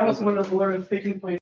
That was when the war was taking place.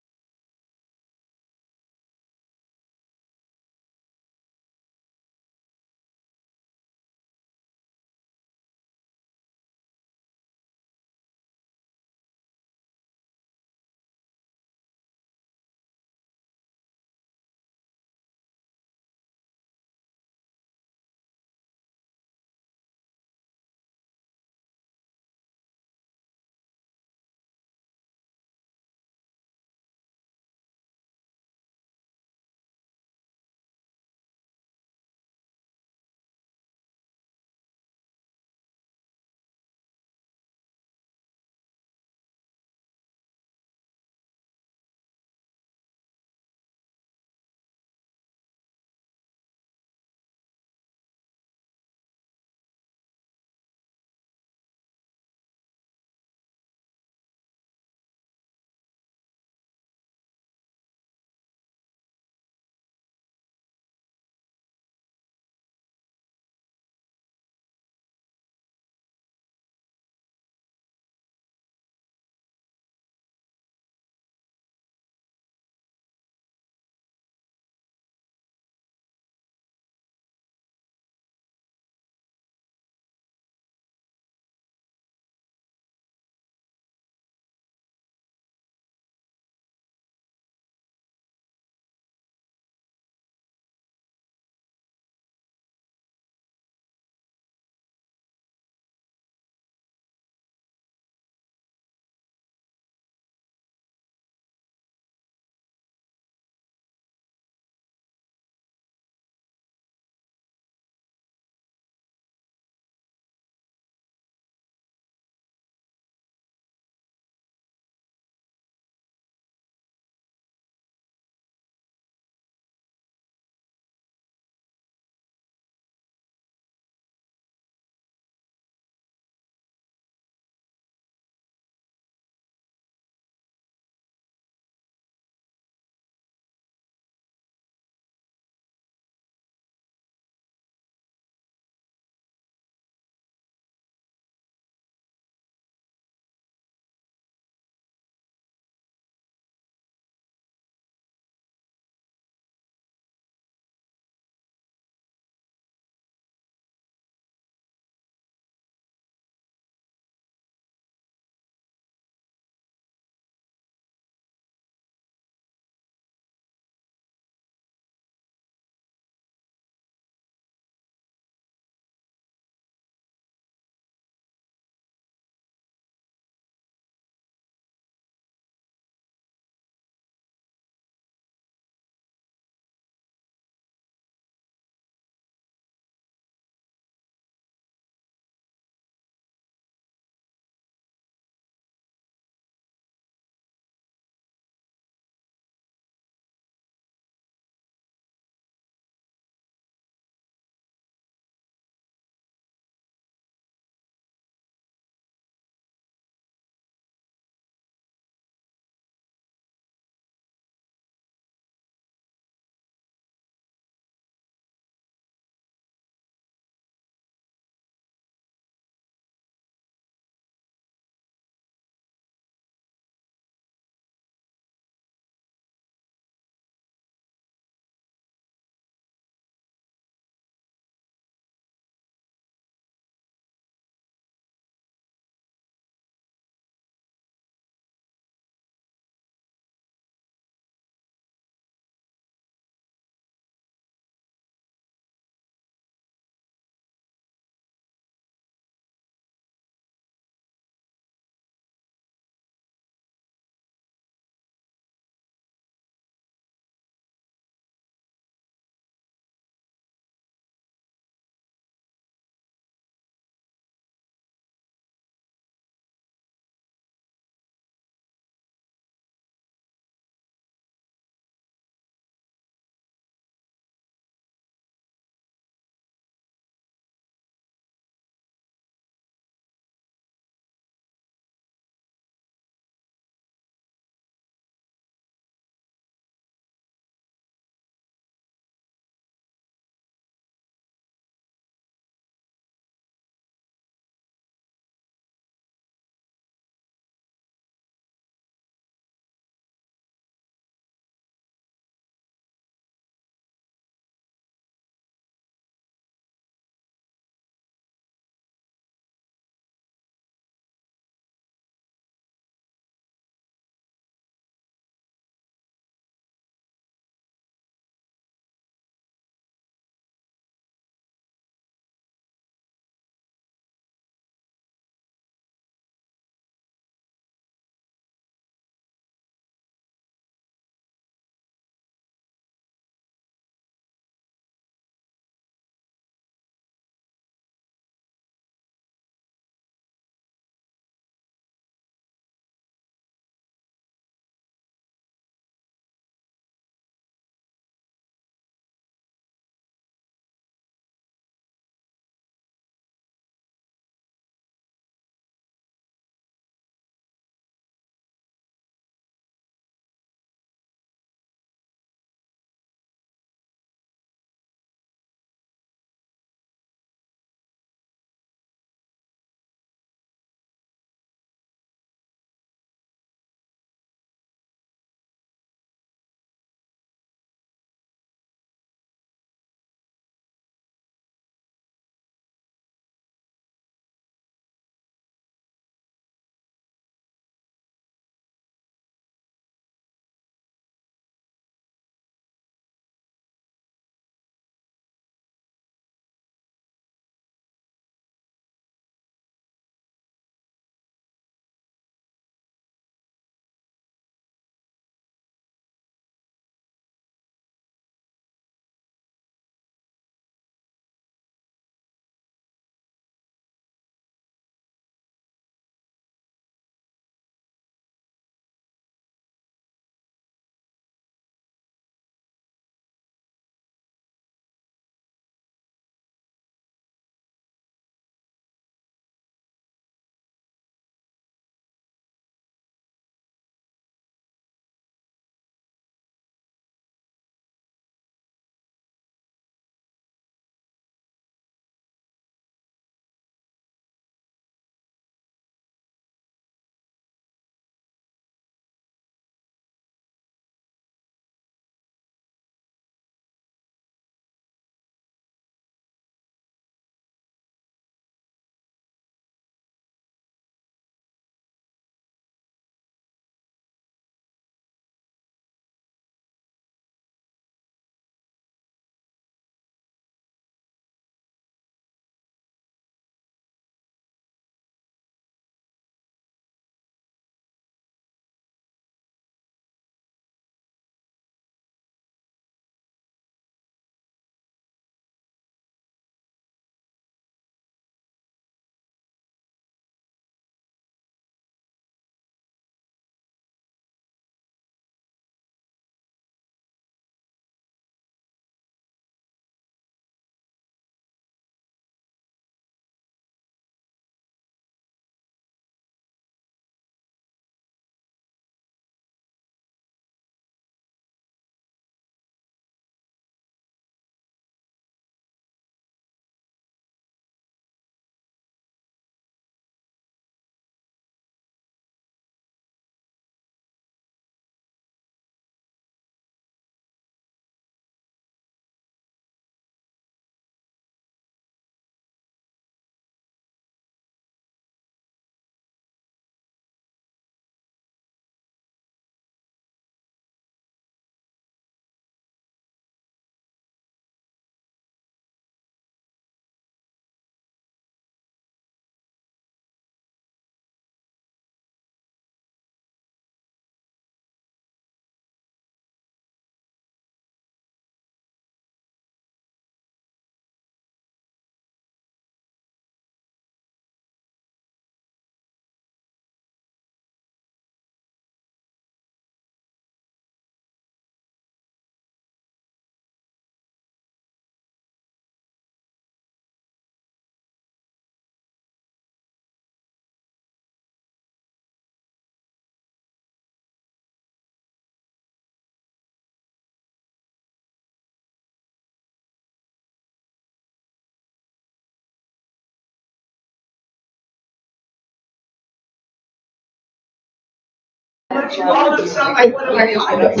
All the stuff I put in my office.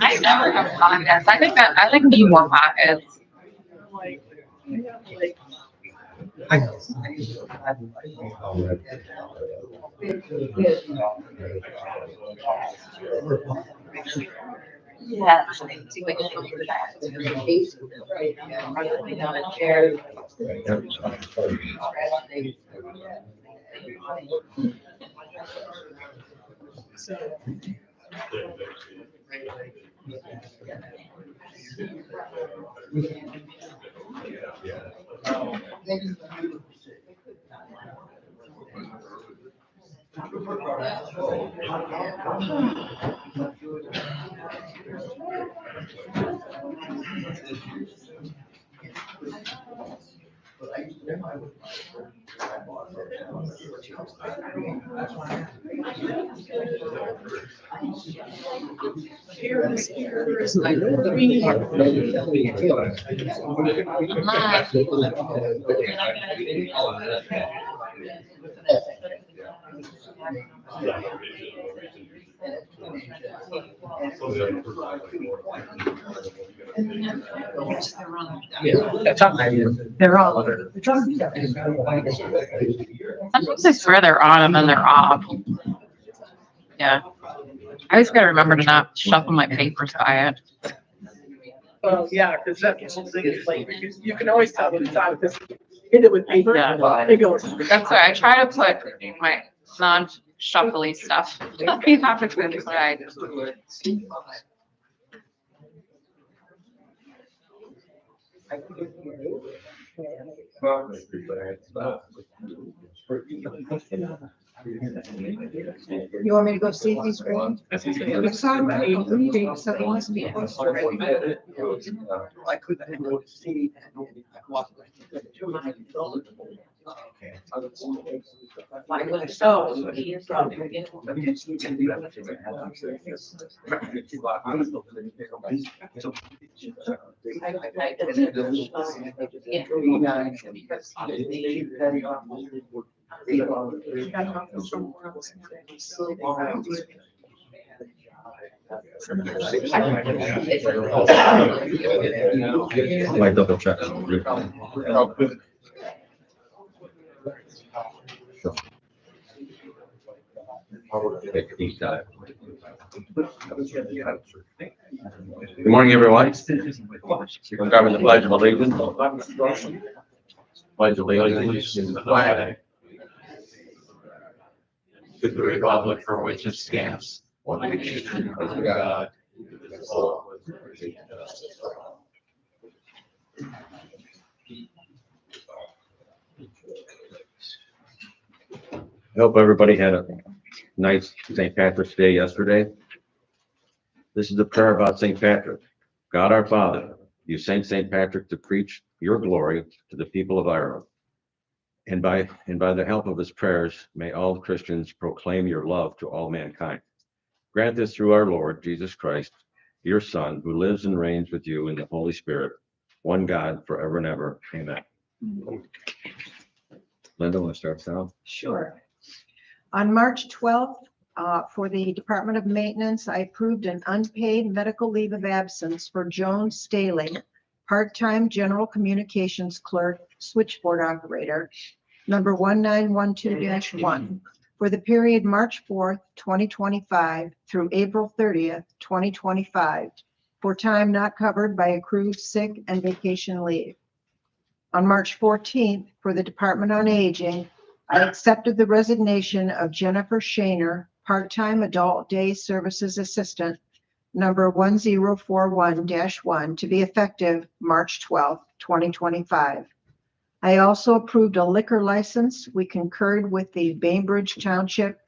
I never have pockets. I think need more pockets. Like, I know. Yeah. See what you do with that. Right. Running down a chair. so. They're all. Sometimes I swear they're on and then they're off. Yeah. I always gotta remember to not shuffle my papers by it. Well, yeah, because that's the whole thing. It's like, you can always tell when it's out because hit it with paper. Yeah. It goes. That's why I try to put my non-shuffly stuff. You have to put it right. You want me to go see these rooms? I saw them at a meeting, so it must be close to it. I couldn't go to see. Might double check. Take a deep dive. Good morning, everyone. We're covering the Pledge of Allegiance. Pledge of Allegiance to the flag to the republic for which it stands, one nation under God, indivisible, with liberty and justice for all. I hope everybody had a nice St. Patrick's Day yesterday. This is a prayer about St. Patrick. God our Father, you sent St. Patrick to preach your glory to the people of Ireland. And by the help of his prayers, may all Christians proclaim your love to all mankind. Grant this through our Lord Jesus Christ, your Son, who lives and reigns with you in the Holy Spirit, one God, forever and ever. Amen. Linda, want to start us out? Sure. On March 12th, for the Department of Maintenance, I approved an unpaid medical leave of absence for Joan Staley, part-time general communications clerk, switchboard operator, number 1912-1, for the period March 4th, 2025 through April 30th, 2025, for time not covered by accrued sick and vacation leave. On March 14th, for the Department on Aging, I accepted the resignation of Jennifer Shaner, part-time adult day services assistant, number 1041-1, to be effective March 12th, 2025. I also approved a liquor license. We concurred with the Bainbridge Township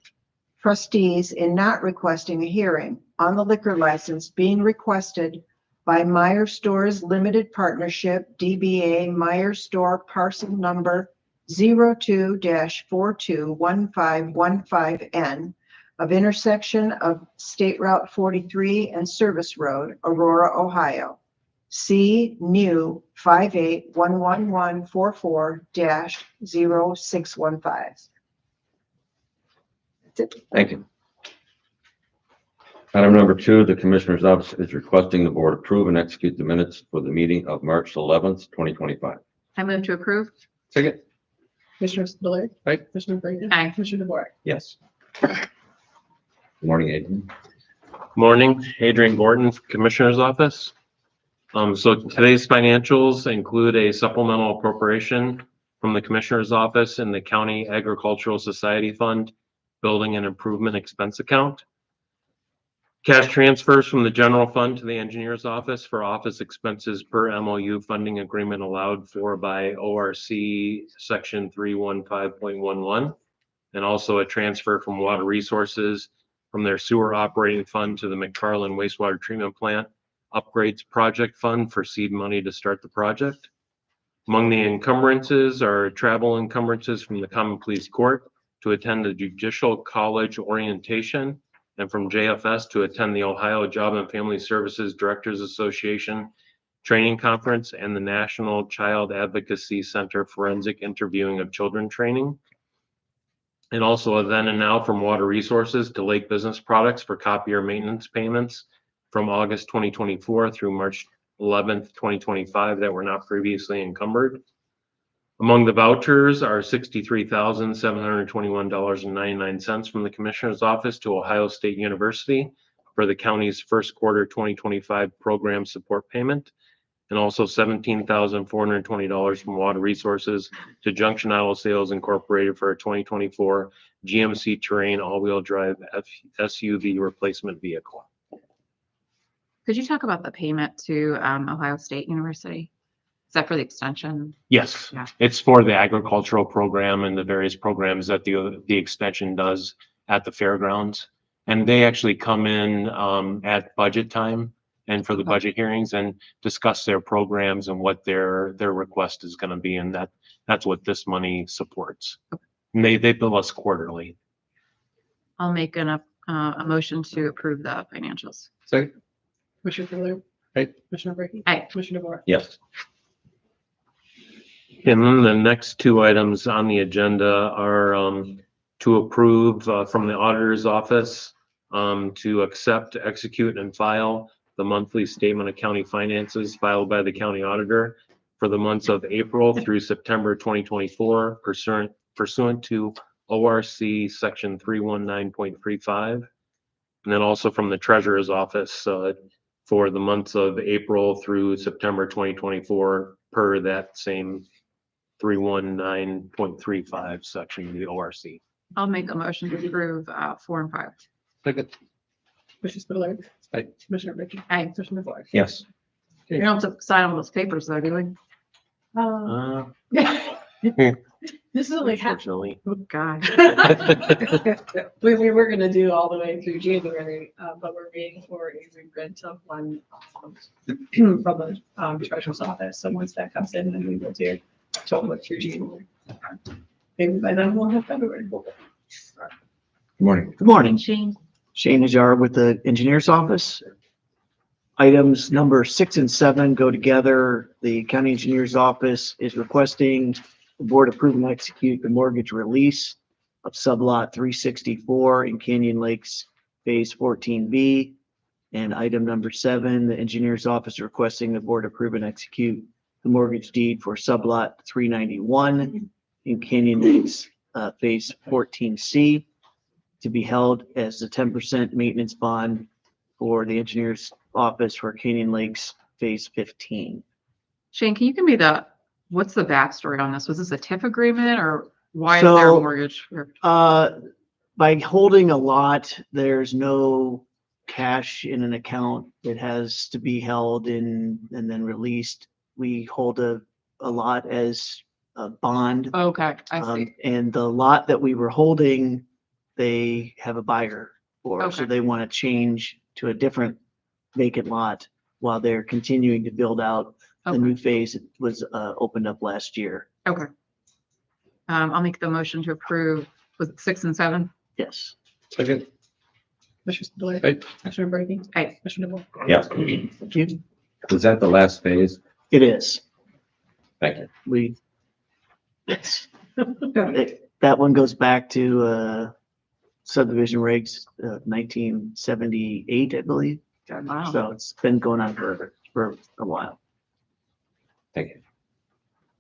trustees in not requesting a hearing on the liquor license being requested by Meyer Stores Limited Partnership, DBA Meyer Store parcel number 02-421515N of intersection of State Route 43 and Service Road, Aurora, Ohio. C new 58-11144-0615. Thank you. Item number 2, the Commissioner's Office is requesting the board approve and execute the minutes for the meeting of March 11th, 2025. I move to approve. Second. Commissioner Spiller. Aye. Commissioner Brady. Aye. Commissioner DeWart. Yes. Good morning, Adrian. Morning, Adrian Gordon, Commissioner's Office. So today's financials include a supplemental appropriation from the Commissioner's Office in the County Agricultural Society Fund Building and Improvement Expense Account. Cash transfers from the general fund to the engineer's office for office expenses per MOU funding agreement allowed for by ORC section 315.11. And also a transfer from water resources from their sewer operating fund to the McFarland wastewater treatment plant upgrades project fund for seed money to start the project. Among the encumbrances are travel encumbrances from the Common Pleas Court to attend the Judicial College orientation, and from JFS to attend the Ohio Job and Family Services Directors Association training conference and the National Child Advocacy Center Forensic Interviewing of Children training. And also a then and now from Water Resources to Lake Business Products for copier maintenance payments from August 2024 through March 11th, 2025 that were not previously encumbered. Among the vouchers are $63,721.99 from the Commissioner's Office to Ohio State University for the county's first quarter 2025 program support payment, and also $17,420 from Water Resources to Junction Auto Sales Incorporated for a 2024 GMC Terrain all-wheel drive SUV replacement vehicle. Could you talk about the payment to Ohio State University? Is that for the extension? Yes, Yeah. it's for the agricultural program and the various programs that the extension does at the fairgrounds. And they actually come in at budget time and for the Okay. budget hearings and discuss their programs and what their request is going to be. And that's what this money supports. And they bill us quarterly. I'll make a motion to approve the financials. Second. Commissioner Spiller. Aye. Commissioner Brady. Aye. Commissioner DeWart. Yes. And then the next two items on the agenda are to approve from the auditor's office to accept, execute, and file the monthly statement of county finances filed by the county auditor for the months of April through September 2024 pursuant to ORC section 319.35. And then also from the treasurer's office for the months of April through September 2024 per that same 319.35 section of the ORC. I'll make a motion to approve 4 and 5. Second. Commissioner Spiller. Aye. Commissioner Brady. Aye. Commissioner DeWart. Yes. You don't have to sign all those papers though, do we? This is only half. Unfortunately. Oh, God. We were gonna do all the way through January, but we're waiting for a reprint of one from the treasurer's office. So once that comes in, then we will do total through January. Maybe by then we'll have February. Good morning. Good morning. Shane. Shane Hajar with the Engineer's Office. Items number 6 and 7 go together. The County Engineer's Office is requesting the board approve and execute the mortgage release of sublot 364 in Canyon Lakes Phase 14B. And item number 7, the Engineer's Office requesting the board approve and execute the mortgage deed for sublot 391 in Canyon Lakes Phase 14C to be held as the 10% maintenance bond for the Engineer's Office for Canyon Lakes Phase 15. Shane, can you give me what's the backstory on this? Was this a TIF agreement or why is there a So- mortgage? By holding a lot, there's no cash in an account. It has to be held and then released. We hold a lot as a bond. Okay, I see. And the lot that we were holding, they have a buyer for, so Okay. they want to change to a different vacant lot while they're continuing to build out the Okay. new phase that was opened up last year. Okay. I'll make the motion to approve, was it 6 and 7? Yes. Second. Commissioner Spiller. Aye. Commissioner Brady. Aye. Commissioner DeWart. Yes. Thank you. Was that the last phase? It is. Thank you. Yes. That one goes back to subdivision regs, 1978, I believe. Wow. So it's been going on for a while. Thank you.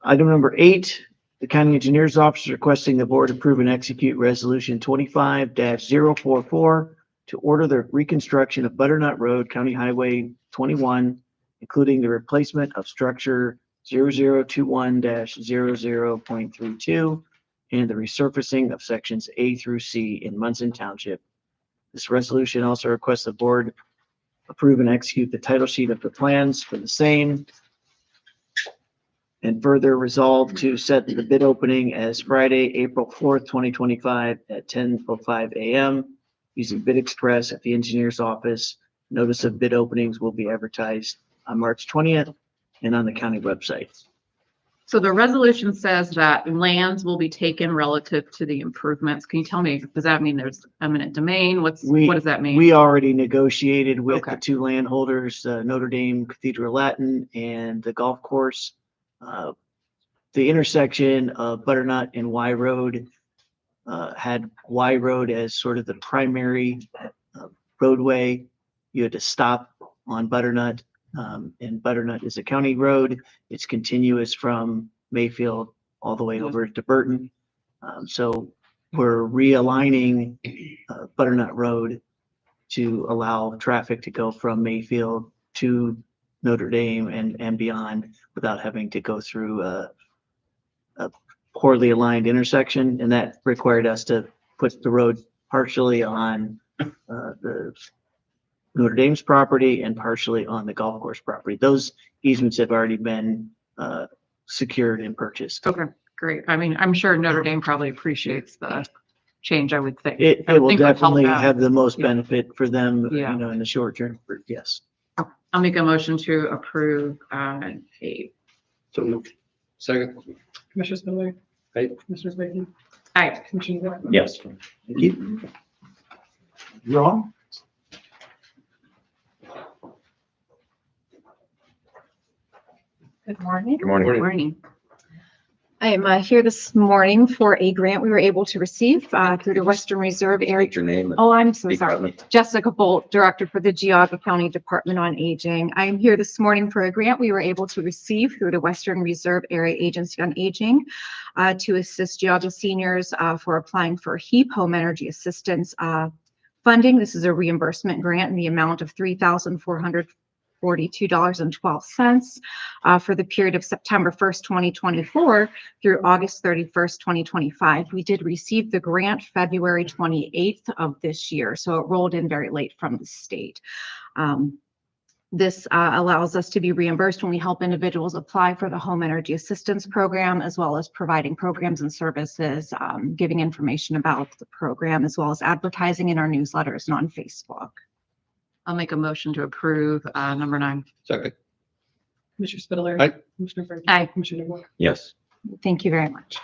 Item number 8, the county engineer's office is requesting the board approve and execute resolution 25-044 to order the reconstruction of Butternut Road, County Highway 21, including the replacement of structure 0021-00.32 and the resurfacing of sections A through C in Munson Township. This resolution also requests the board approve and execute the title sheet of the plans for the same. And further resolve to set the bid opening as Friday, April 4th, 2025 at 10:05 a.m. using Bid Express at the engineer's office. Notice of bid openings will be advertised on March 20th and on the county website. So the resolution says that lands will be taken relative to the improvements. Can you tell me, does that mean there's eminent domain? What does that mean? We already negotiated with Okay. the two landholders, Notre Dame Cathedral Latin and the golf course. The intersection of Butternut and Y Road had Y Road as sort of the primary roadway. You had to stop on Butternut, and Butternut is a county road. It's continuous from Mayfield all the way over to Burton. So we're realigning Butternut Road to allow traffic to go from Mayfield to Notre Dame and beyond without having to go through a poorly aligned intersection. And that required us to put the road partially on the Notre Dame's property and partially on the golf course property. Those easements have already been secured and purchased. Okay, great. I mean, I'm sure Notre Dame probably appreciates the change, I would think. It I would will think would help definitely out. have the most Yeah. benefit for them, Yeah. in the short term. Yes. I'll make a motion to approve a, Second. Commissioner Spiller. Aye. Commissioner Bacon. aye. Commissioner Ward. Yes. Thank you. Wrong. Good morning. Good morning. Morning. I am here this morning for a grant we were able to receive through the Western Reserve Area. State your name. Oh, I'm so sorry. Department. Jessica Bolt, Director for the Geauga County Department on Aging. I am here this morning for a grant we were able to receive through the Western Reserve Area Agency on Aging to assist Geauga seniors for applying for HEAP, Home Energy Assistance funding. This is a reimbursement grant in the amount of $3,442.12 for the period of September 1st, 2024 through August 31st, 2025. We did receive the grant February 28th of this year, so it rolled in very late from the state. This allows us to be reimbursed when we help individuals apply for the Home Energy Assistance Program, as well as providing programs and services, giving information about the program, as well as advertising in our newsletters and on Facebook. I'll make a motion to approve number 9. Second. Commissioner Spiller. Aye. Commissioner Bacon. Aye. Commissioner Ward. Yes. Thank you very much.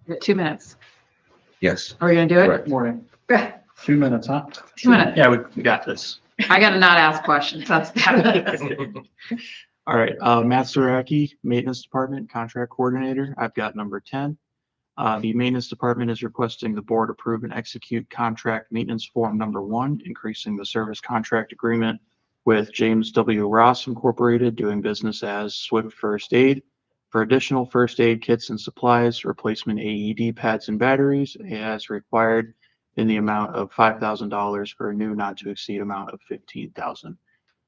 We got 2 minutes. Yes. Are we gonna do it? Correct. Morning. 2 minutes, huh? 2 minutes. Yeah, we got this. I gotta not ask questions. That's All right, Matt Saraki, Maintenance Department Contract Coordinator. I've got number 10. The Maintenance Department is requesting the board approve and execute contract maintenance form number 1, increasing the service contract agreement with James W. Ross Incorporated, doing business as Swift First Aid, for additional first aid kits and supplies, replacement AED pads and batteries as required in the amount of $5,000 for a new not to exceed amount of $15,000.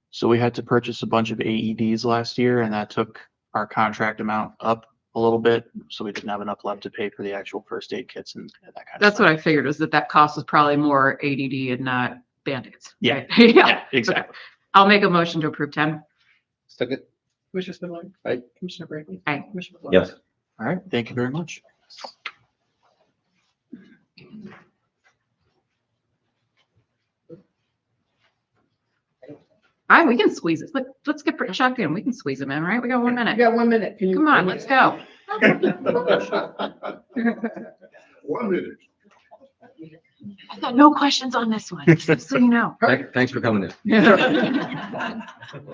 So we had to purchase a bunch of AEDs last year, and that took our contract amount up a little bit. So we didn't have enough left to pay for the actual first aid kits and that kind of That's stuff. what I figured, was that cost was probably more ADD and not Band-Aids. Yeah. right? Yeah, exactly. I'll make a motion to approve 10. Second. Commissioner Spiller. Aye. Commissioner Bacon. Aye. Commissioner Ward. Yes. All right, thank you very much. All right, we can squeeze it. Let's get Chuck in. We can squeeze him in, right? We got 1 minute. got 1 minute. Can you? Come on, let's go. 1 minute. I got no questions on this one, just so you know. Thanks for coming in.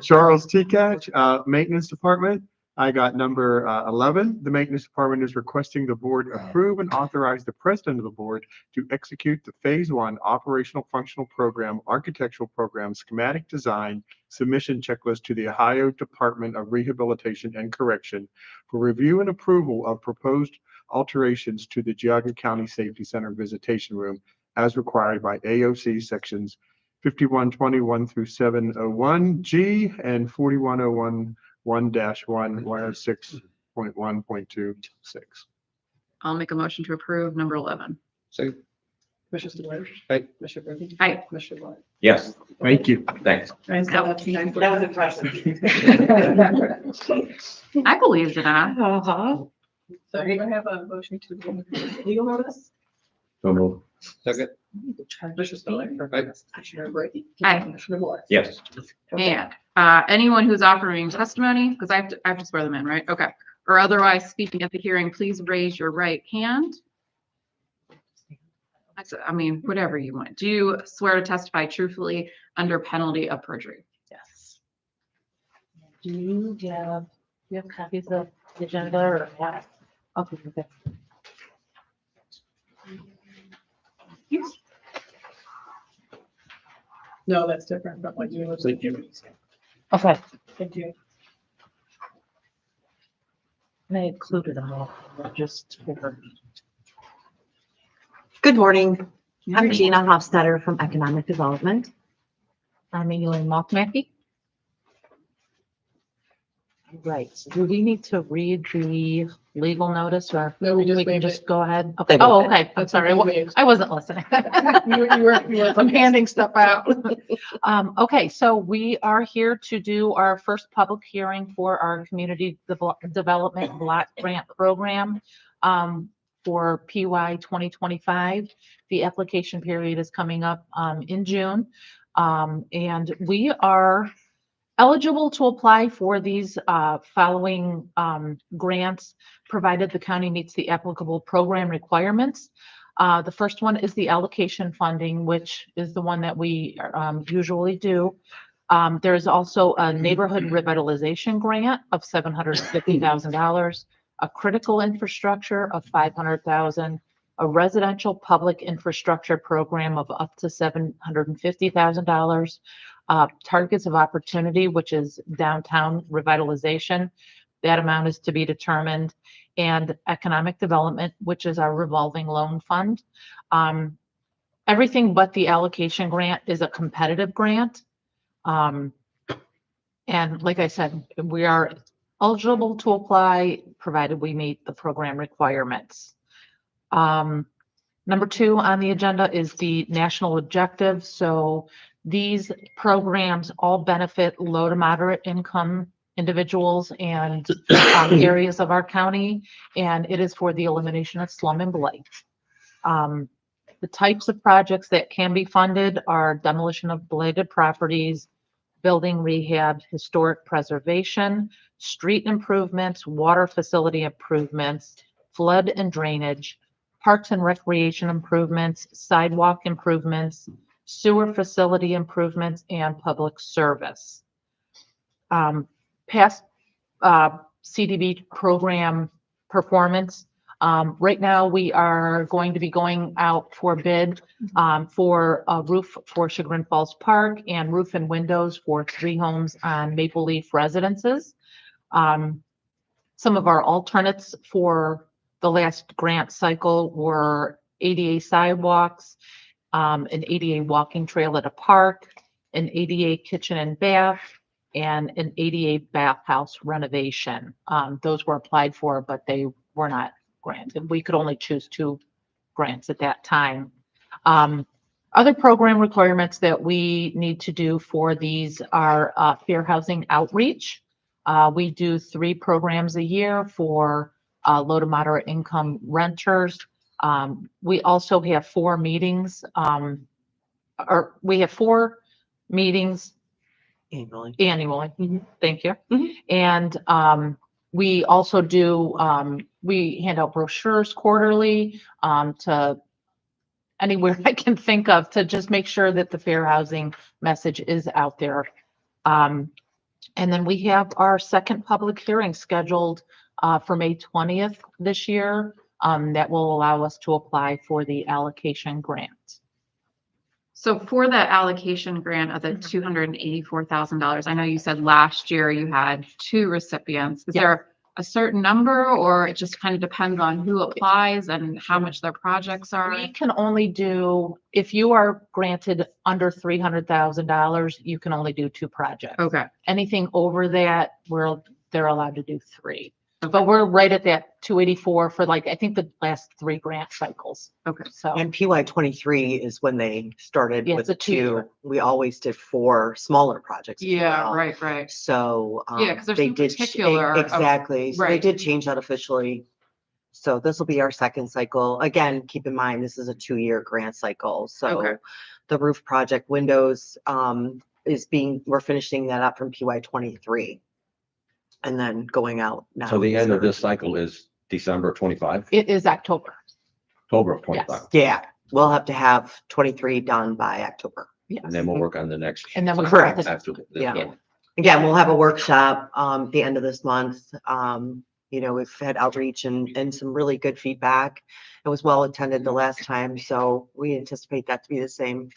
Charles Tekach, Maintenance Department. I got number 11. The Maintenance Department is requesting the board approve and authorize the president of the board to execute the Phase 1 Operational Functional Program, Architectural Program, Schematic Design Submission Checklist to the Ohio Department of Rehabilitation and Correction for review and approval of proposed alterations to the Geauga County Safety Center Visitation Room as required by AOC sections 5121 through 701G and 4101 1-1, 106.1.26. I'll make a motion to approve number 11. So, Commissioner Spudler. Aye. Commissioner Brinkley. Aye. Commissioner White. yes, Thank you. thanks. That was impressive. I believed it on. So you're gonna have a motion to go legal notice? So move. Second. Commissioner Spudler. Aye. Commissioner Brinkley. Aye. Commissioner White. Yes, And anyone who's offering testimony, because I have to swear them in, right? Okay. Or otherwise speaking at the hearing, please raise your right hand. I mean, whatever you want. Do you swear to testify truthfully under penalty of perjury? Yes. Do you have copies of the agenda or what? Okay, okay. No, that's different from what you. Thank you. Okay, Thank you. I included them all, just for. Good morning. I'm Good Gina Hofstadter from Economic Development. I'm Elaine Malkmacky. Right, so do we need to read the legal notice or No, we just we can waived just it. go ahead? Okay, They oh, waived okay, I'm That's sorry, okay, waived. I wasn't listening. You were. I'm handing stuff out. Okay, so we are here to do our first public hearing for our community development block grant program for PY 2025. The application period is coming up in June. And we are eligible to apply for these following grants, provided the county meets the applicable program requirements. The first one is the allocation funding, which is the one that we usually do. There is also a neighborhood revitalization grant of $750,000, a critical infrastructure of $500,000, a residential public infrastructure program of up to $750,000, targets of opportunity, which is downtown revitalization. That amount is to be determined, and economic development, which is our revolving loan fund. Everything but the allocation grant is a competitive grant. And like I said, we are eligible to apply provided we meet the program requirements. Number 2 on the agenda is the national objective. So these programs all benefit low to moderate income individuals and areas of our county, and it is for the elimination of slum and blight. The types of projects that can be funded are demolition of blighted properties, building rehab, historic preservation, street improvements, water facility improvements, flood and drainage, parks and recreation improvements, sidewalk improvements, sewer facility improvements, and public service. Past CDB program performance. Right now, we are going to be going out for bid for a roof for Chagrin Falls Park and roof and windows for 3 homes on Maple Leaf Residences. Some of our alternates for the last grant cycle were ADA sidewalks, an ADA walking trail at a park, an ADA kitchen and bath, and an ADA bathhouse renovation. Those were applied for, but they were not granted. We could only choose 2 grants at that time. Other program requirements that we need to do for these are fair housing outreach. We do 3 programs a year for low to moderate income renters. We also have 4 meetings, or we have 4 meetings Annually. annually. Thank you. Mhm. And we also do, we hand out brochures quarterly to anywhere I can think of to just make sure that the fair housing message is out there. And then we have our second public hearing scheduled for May 20th this year. That will allow us to apply for the allocation grant. So for that allocation grant of the $284,000, I know you said last year you had 2 recipients. Is Yeah. there a certain number, or it just kind of depends on who applies and how much their projects are? We can only do, if you are granted under $300,000, you can only do 2 projects. Okay. Anything over that, they're allowed to do 3. But we're right at that 284 for like, I think the last 3 grant cycles. Okay. So, And PY 23 is when they started Yeah, with it's a 2. two-year. We always did 4 smaller projects. as Yeah, well. right. So. Yeah, 'cause there's they some did particular- Exactly. So they right. did change that officially. So this will be our second cycle. Again, keep in mind, this is a 2-year grant cycle. Okay. So the roof project windows we're finishing that up from PY 23. And then going out now. So the end of this cycle is December 25, it is October. October of 25. Yeah, we'll have to have 23 done by October. Yes. And then we'll work on the next. And then we. Correct. After this Yeah. one. Again, we'll have a workshop, the end of this month. We've had outreach and some really good feedback. It was well attended the last time, so we anticipate that to be the same.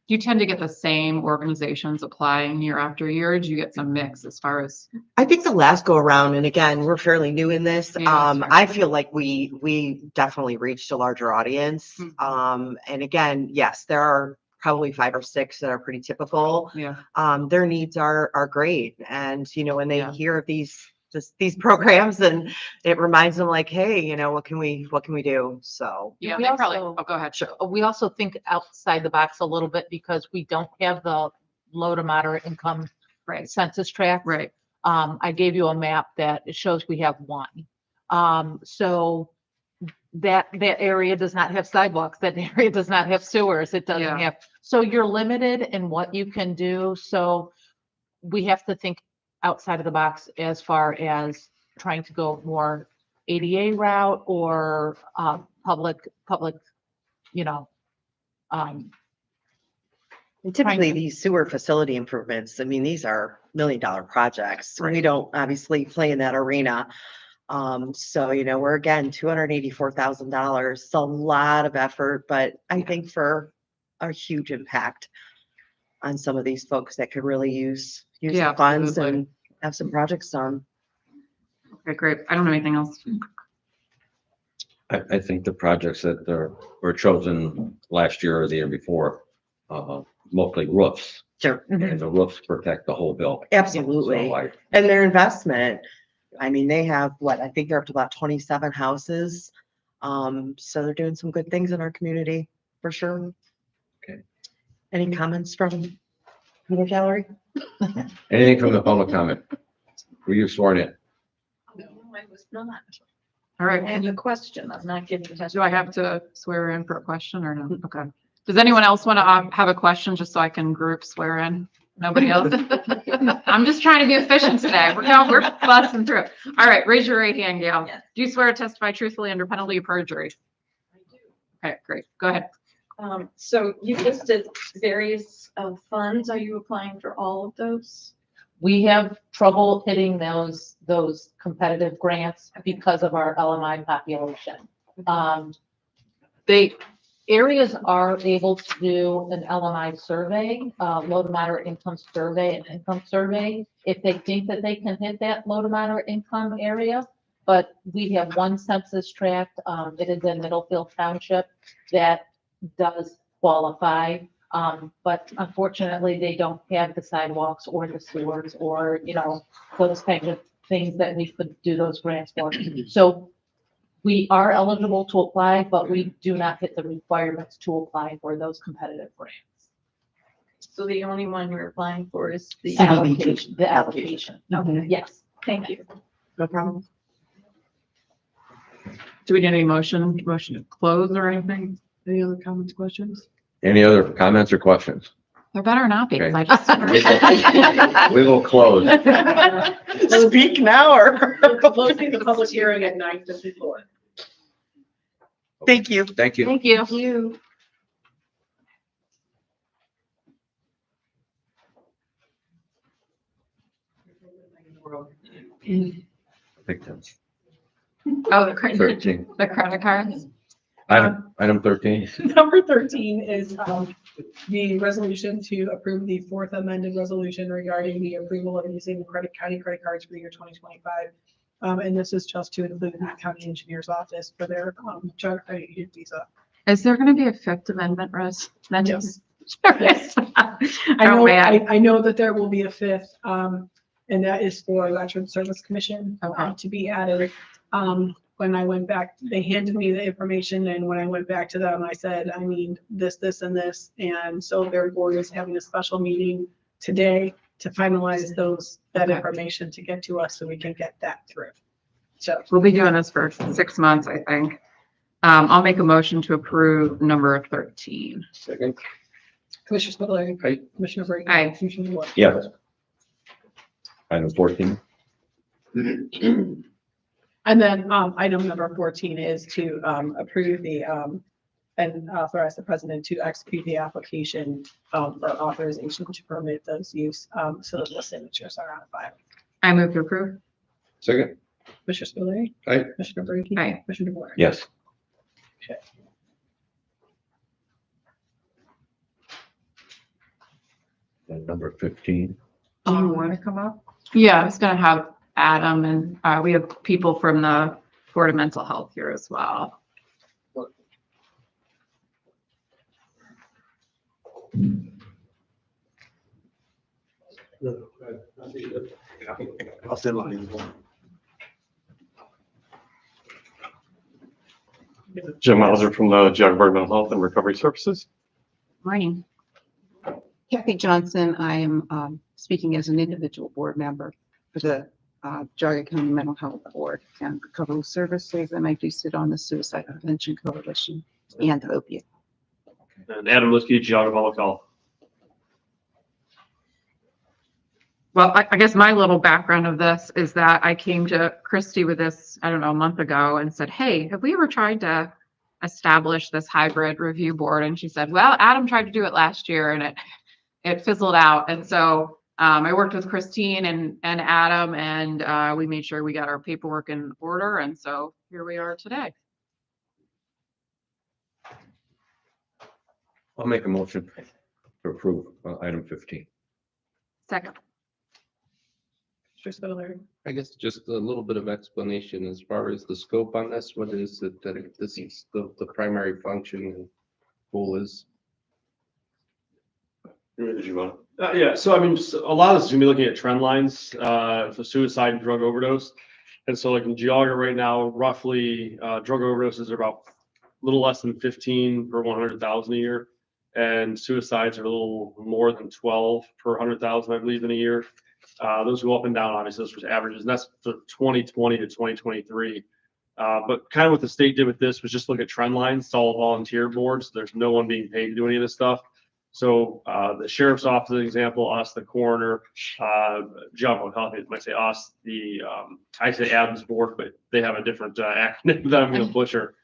Do you tend to get the same organizations applying year after year? Or do you get some mix as far as? I think the last go around, and again, we're fairly new in this. Yeah, that's right. I feel like we definitely reached a larger audience. Mhm. And again, yes, there are probably 5 or 6 that are pretty typical. Yeah. Their needs are great. And, when they Yeah. hear of these programs, and it reminds them like, hey, what can we do? So. Yeah, We they probably, also- go ahead. Sure. We also think outside the box a little bit because we don't have the low to moderate income Right. census tract. Right. I gave you a map that it shows we have 1. So that area does not have sidewalks, that area does not have sewers, it doesn't Yeah. have, so you're limited in what you can do. So we have to think outside of the box as far as trying to go more ADA route or public, And typically these sewer facility improvements, I mean, these are $1 million projects. We Right. don't obviously play in that arena. So, we're again, $284,000. It's a lot of effort, but I think for a huge impact on some of these folks that could really use Yeah, the funds absolutely. and have some projects done. Okay, great. I don't have anything else. I think the projects that were chosen last year or the year before, mostly roofs, Sure. and the roofs protect the whole building. Absolutely. So I, And their investment, I mean, they have I think they're up to about 27 houses. So they're doing some good things in our community, for sure. Okay. Any comments from the gallery? anything from the public comment? Were you sworn in? No, I was not. All right. I have a question. I'm not giving. Do I have to swear in for a question or no? Okay. Does anyone else want to have a question just so I can group swear in? Nobody else? I'm just trying to be efficient today. We're busting through. All right, raise your right hand, Gail. Yes. Do you swear to testify truthfully under penalty of perjury? I do. Okay, great. Go ahead. So you listed various funds. Are you applying for all of those? We have trouble hitting those competitive grants because of our LMI population. Areas are able to do an LMI survey, low to moderate income survey and income survey, if they think that they can hit that low to moderate income area. But we have one census tract, it is in Middlefield Township, that does qualify. But unfortunately, they don't have the sidewalks or the sewers or, those kinds of things that we could do those grants for. So we are eligible to apply, but we do not hit the requirements to apply for those competitive grants. So the only one you're applying for is the. Allocation, the allocation. Okay, Yes. thank you. No problem. Do we need any motion to close or anything? Any other comments, questions? Any other comments or questions? There better not be. 'Cause I just- We will close. Speak now or? Closing the public hearing at 9:54. Thank you. Thank you. Thank you. You. Big time. Oh, the credit, 13. the credit cards. Item 13. Number 13 is the resolution to approve the fourth amended resolution regarding the approval of using the county credit cards for the year 2025. And this is just to include the county engineer's office for their charter credit union visa. Is there going to be a fifth amendment, Rose? Yes. I I know that there will be a fifth, and that is for Veteran Service Commission Okay. to be added. When I went back, they handed me the information, and when I went back to them, I said, I need this, and this. And so their board is having a special meeting today to finalize that Okay. information to get to us so we can get that through. So We'll be doing this for 6 months, I think. I'll make a motion to approve number 13. Second. Commissioner Spudler. Aye. Commissioner Brady. Aye. Commissioner Ward. Yes. Item 14. And then, item number 14 is to, approve the, and authorize the president to execute the application, for authorization to permit those use, so that the signatures are on file. I move to approve. Second. Commissioner Spudler. Aye. Commissioner Brady. Aye. Commissioner Ward. Yes. Okay. And number 15. Do you want to come up? Yeah, I was gonna have Adam and, we have people from the Board of Mental Health here as well. I'll send line. Jim Mauser from the Geauga Board of Mental Health and Recovery Services. Morning. Kathy Johnson, I am speaking as an individual board member for the Geauga County Mental Health Board and Recovery Services, and I do sit on the Suicide Prevention Coalition and the opiate. And Adam Liskey, Geauga Public Health. Well, I guess my little background of this is that I came to Christy with this, I don't know, a month ago and said, hey, have we ever tried to establish this hybrid review board? And she said, well, Adam tried to do it last year and it fizzled out. And so I worked with Christine and Adam and we made sure we got our paperwork in order. And so here we are today. I'll make a motion to approve item 15. Second. Commissioner Spudler. I guess just a little bit of explanation as far as the scope on this. What is it that this is the primary function and goal is? Yeah, so I mean, just a lot of this is gonna be looking at trend lines for suicide and drug overdose. And so like in Geauga right now, roughly drug overdoses are about a little less than 15 per 100,000 a year. And suicides are a little more than 12 per 100,000, I believe, in a year. Those go up and down, obviously, those are averages, and that's for 2020 to 2023. But kind of what the state did with this was just look at trend lines. It's all volunteer boards. There's no one being paid to do any of this stuff. So the sheriff's office, as an example, us, the coroner, Geauga Health, might say us, I say Adams board, but they have a different acronym that I'm going to butcher.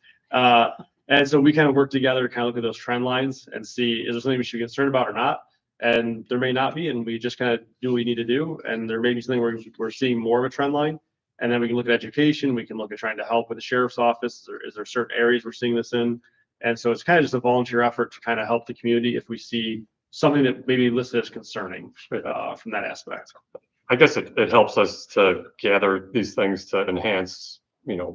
And so we kind of work together to kind of look at those trend lines and see, is there something we should be concerned about or not? And there may not be, and we just kind of do what we need to do. And there may be something where we're seeing more of a trend line. And then we can look at education. We can look at trying to help with the sheriff's office. Is there certain areas we're seeing this in? And so it's kind of just a volunteer effort to kind of help the community if we see something that maybe listed as concerning from that aspect. I guess it helps us to gather these things to enhance,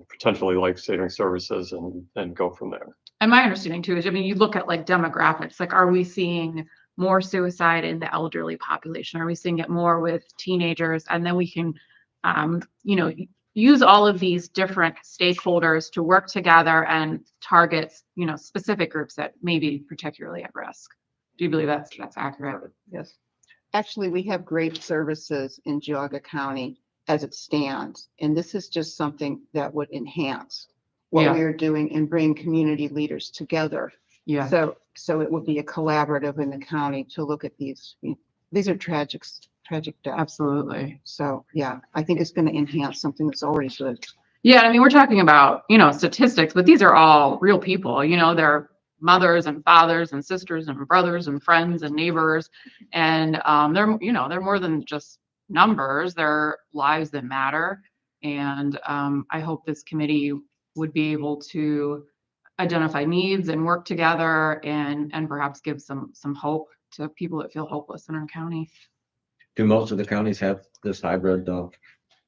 potentially life-saving services and go from there. And my understanding too is, I mean, you look at like demographics, like are we seeing more suicide in the elderly population? Are we seeing it more with teenagers? And then we can, use all of these different stakeholders to work together and target, specific groups that may be particularly at risk. Do you believe that's accurate? Yes. Actually, we have great services in Geauga County as it stands, and this is just something that would enhance what Yeah. we are doing and bring community leaders together. Yeah. So it would be a collaborative in the county to look at these. These are tragic deaths. Absolutely. So, yeah, I think it's going to enhance something that's already good. Yeah, I mean, we're talking about, statistics, but these are all real people, they're mothers and fathers and sisters and brothers and friends and neighbors. And they're more than just numbers, they're lives that matter. And I hope this committee would be able to identify needs and work together and perhaps give some hope to people that feel hopeless in our county. Do most of the counties have this hybrid,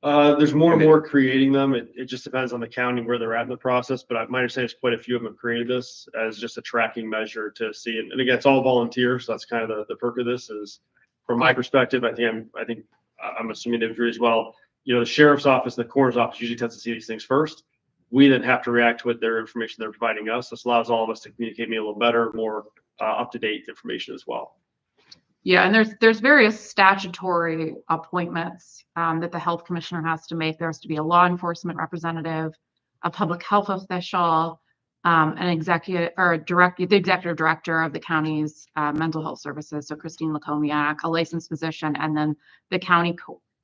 There's more and more creating them. It just depends on the county where they're at in the process, but my understanding is quite a few of them have created this as just a tracking measure to see. And again, it's all volunteer, so that's kind of the perk of this is, from my perspective, I think I'm assuming they agree as well. The sheriff's office and the coroner's office usually tends to see these things first. We then have to react with their information they're providing us. This allows all of us to communicate maybe a little better, more up-to-date information as well. Yeah, and there's various statutory appointments that the health commissioner has to make. There has to be a law enforcement representative, a public health official, an executive or the executive director of the county's mental health services. So Christine Lacomiak, a licensed physician, and then the county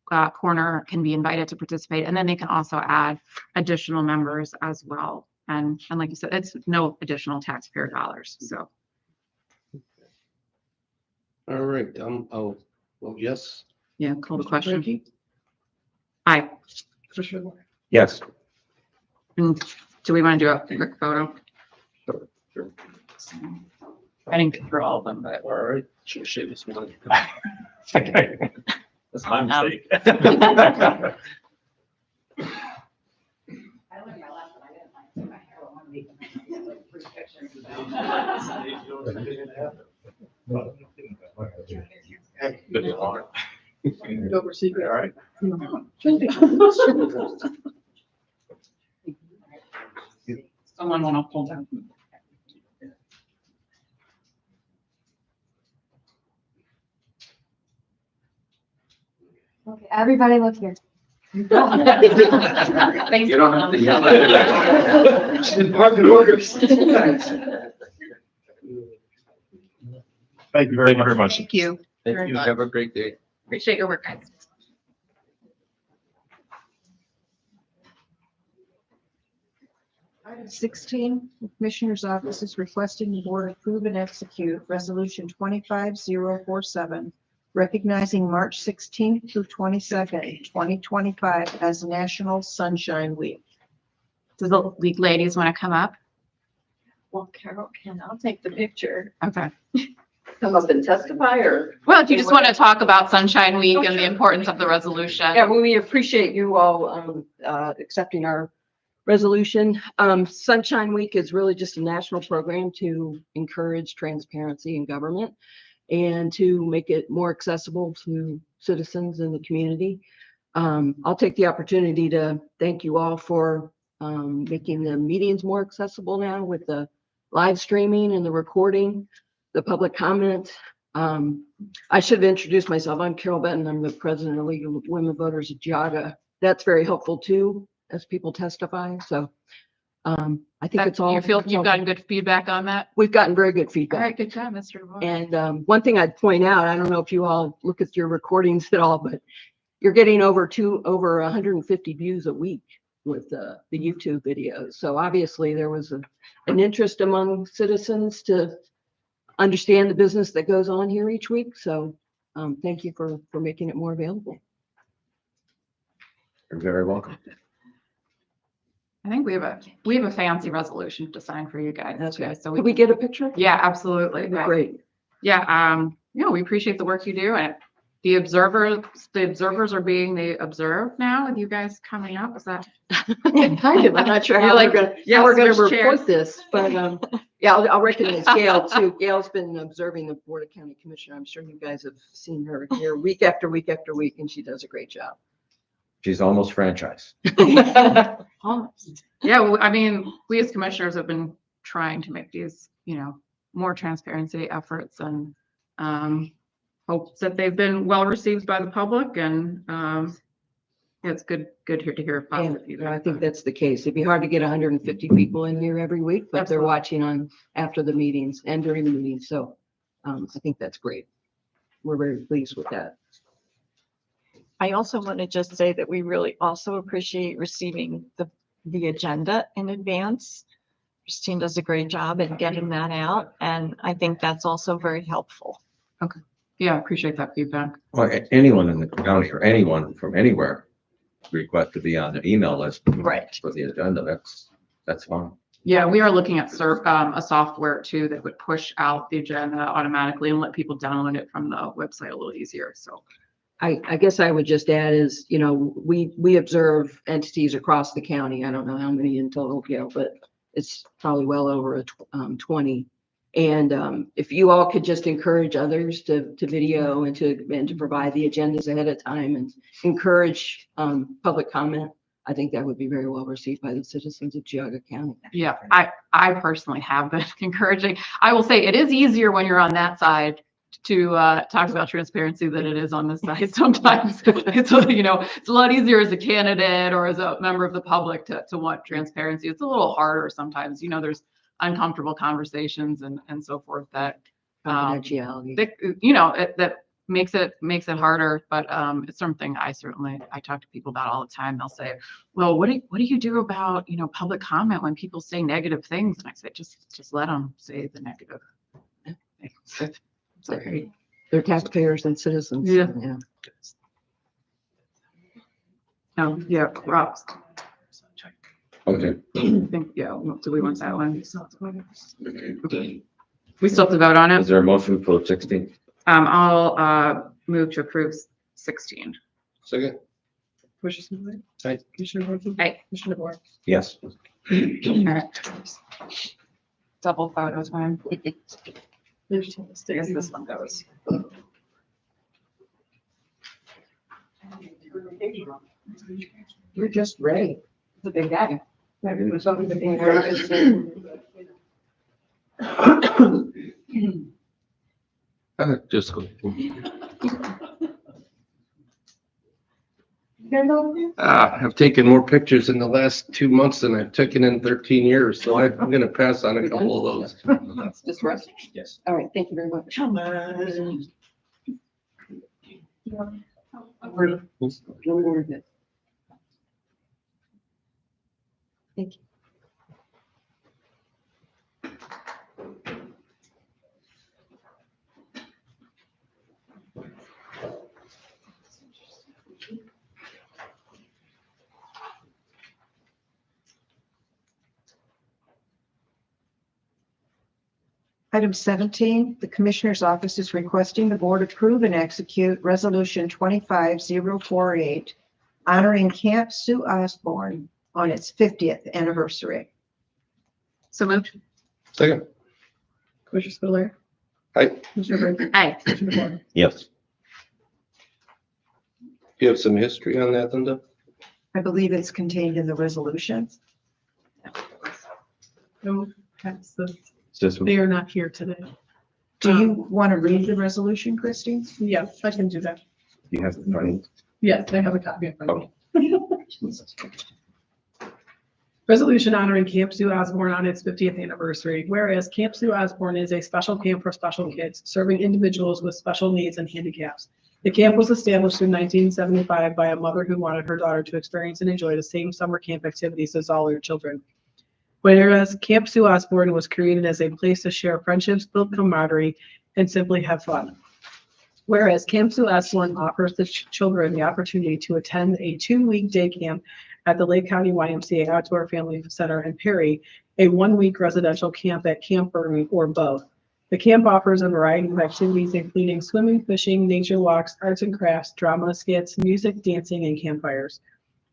coroner can be invited to participate. And then they can also add additional members as well. And like you said, it's no additional taxpayer dollars. So. All right, well, yes. Yeah, call the question. Aye. Yes. And do we want to do a quick photo? Sure. I didn't get through all of them, but. All right, should shave this one. That's my mistake. All right. Someone want to pull down. Okay, everybody look here. Thanks. You don't have to yell at She's in park and orders. Thank you very much. Thank you. Thank you. Have a great day. Appreciate your work, guys. Item 16, the Commissioner's Office is requesting the board approve and execute Resolution 25047, recognizing March 16th through 22nd, 2025 as National Sunshine Week. Does the league ladies want to come up? Well, Carol I'll take the picture. Okay. Come up and testify or? Well, if you just want to talk about Sunshine Week and the importance of the resolution. Yeah, well, we appreciate you all accepting our resolution. Sunshine Week is really just a national program to encourage transparency in government and to make it more accessible to citizens in the community. I'll take the opportunity to thank you all for making the meetings more accessible now with the live streaming and the recording, the public comment. I should have introduced myself. I'm Carol Benton. I'm the president of League of Women Voters of Geauga. That's very helpful too, as people testify. So I think it's all. You feel you've gotten good feedback on that? We've gotten very good All feedback. right, good job, Mr. DeVore. And one thing I'd point out, I don't know if you all look at your recordings at all, but you're getting over 150 views a week with the YouTube videos. So obviously there was an interest among citizens to understand the business that goes on here each week. So thank you for making it more available. You're very welcome. I think we have a fancy resolution to sign for you guys. Okay. So Could we get a picture? Yeah, absolutely. Great. Yeah. We appreciate the work you do, and the observers are being observed now with you guys coming up. Is that? Kind of. I'm not sure You're how like, we're yes, going to there's chairs. report this, but yeah, I'll recognize Gail too. Gail's been observing the Board of County Commissioner. I'm sure you guys have seen her here week after week after week, and she does a great job. She's almost franchised. Yeah, well, I mean, we as commissioners have been trying to make these, more transparency efforts, and hope that they've been well received by the public, and it's good to hear positive And feedback. I think that's the case. It'd be hard to get 150 people in here every week, but they're Absolutely. watching on after the meetings and during the meetings. So I think that's great. We're very pleased with that. I also want to just say that we really also appreciate receiving the the agenda in advance. Christine does a great job at getting that out, and I think that's also very helpful. Yeah, I appreciate that feedback. Or anyone in the county or anyone from anywhere request to be on the email list Right. for the agenda, that's fine. Yeah, we are looking at a software too that would push out the agenda automatically and let people download it from the website a little easier. So I guess I would just add is, you know, we observe entities across the county. I don't know how many in total, but it's probably well over 20. And if you all could just encourage others to video and to provide the agendas ahead of time and encourage public comment, I think that would be very well received by the citizens of Geauga County. yeah, I personally have been encouraging. I will say it is easier when you're on that side to talk about transparency than it is on this side. Sometimes it's a lot easier as a candidate or as a member of the public to want transparency. It's a little harder sometimes. There's uncomfortable conversations and so forth that Confidentiality. that makes it harder. But it's something I talk to people about all the time. They'll say, well, what do you do about public comment when people say negative things? And I say, just let them say the negative. It's okay. They're taxpayers and citizens. Yeah. Yeah. Oh, yeah, Rob. Okay. I think, yeah, do we want that one? We still have to vote on Is it. there a motion for 16? I'll move to approve 16. Second. Commissioner Spillier. Aye. Commissioner Horton. Aye. Commissioner DeBoer. Yes. All right. Double photo time. I guess this one goes. You're just ready. It's a big guy. Just go. I've taken more pictures in the last 2 months than I've taken in 13 years, so I'm gonna pass on a couple of those. Just rest. Yes. All right, thank you very much. Come on. Thank you. Item 17, the Commissioner's Office is requesting the Board approve and execute Resolution 25048, honoring Camp Sue Osborne on its 50th anniversary. So moved. Second. Commissioner Spillier. Aye. Commissioner Brinkley. Aye. Commissioner DeBoer. Yes. You have some history on that, Linda? I believe it's contained in the resolution. No, that's This one. they are not here today. Do you want to read the resolution, Christie? Yeah, I can do that. You have the money. Yes, I have a copy in front of me. Resolution honoring Camp Sue Osborne on its 50th anniversary. Whereas Camp Sue Osborne is a special camp for special kids, serving individuals with special needs and handicaps. The camp was established in 1975 by a mother who wanted her daughter to experience and enjoy the same summer camp activities as all her children. Whereas Camp Sue Osborne was created as a place to share friendships, build camaraderie, and simply have fun. Whereas Camp Sue Osborne offers the children the opportunity to attend a 2-week day camp at the Lake County YMCA Outdoor Family Center in Perry, a 1-week residential camp at Camp Burton, or both. The camp offers a variety of activities, including swimming, fishing, nature walks, arts and crafts, drama, skits, music, dancing, and campfires.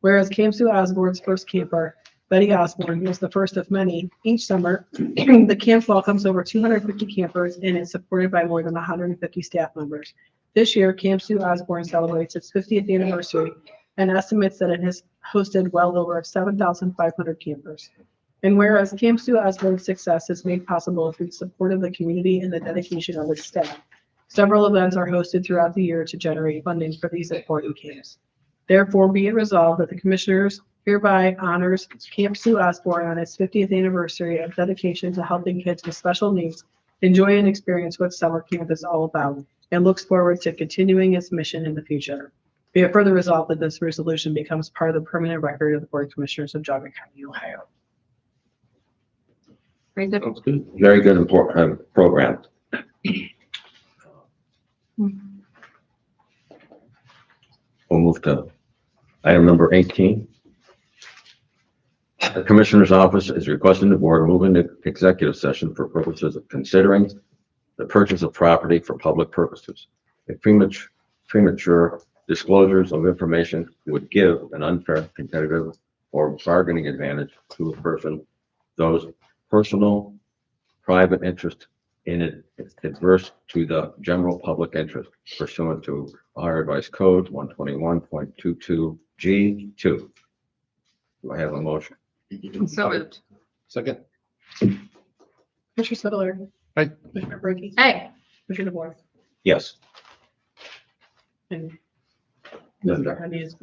Whereas Camp Sue Osborne's first camper, Betty Osborne, was the first of many. Each summer, the camp welcomes over 250 campers and is supported by more than 150 staff members. This year, Camp Sue Osborne celebrates its 50th anniversary and estimates that it has hosted well over 7,500 campers. And whereas Camp Sue Osborne's success is made possible through the support of the community and the dedication of its staff, several events are hosted throughout the year to generate funding for these important camps. Therefore, be it resolved that the Commissioners hereby honors Camp Sue Osborne on its 50th anniversary of dedication to helping kids with special needs enjoy and experience what summer camp is all about, and looks forward to continuing its mission in the future. Be it further resolved that this resolution becomes part of the permanent record of the Board of Commissioners of Geauga County, Ohio. Very good. Sounds good. Very good important program. We'll move to item number 18. The Commissioner's Office is requesting the board move into executive session for purposes of considering the purchase of property for public purposes. If premature disclosures of information would give an unfair, competitive, or bargaining advantage to a person, those personal, private interest in it is adverse to the general public interest pursuant to Ohio Revised Code 121.22 G2. Do I have a motion? So moved. Second. Commissioner Spudler. Aye. Commissioner Brinkley. Hey, Commissioner DeBoer. Yes. And Mr. Honey's.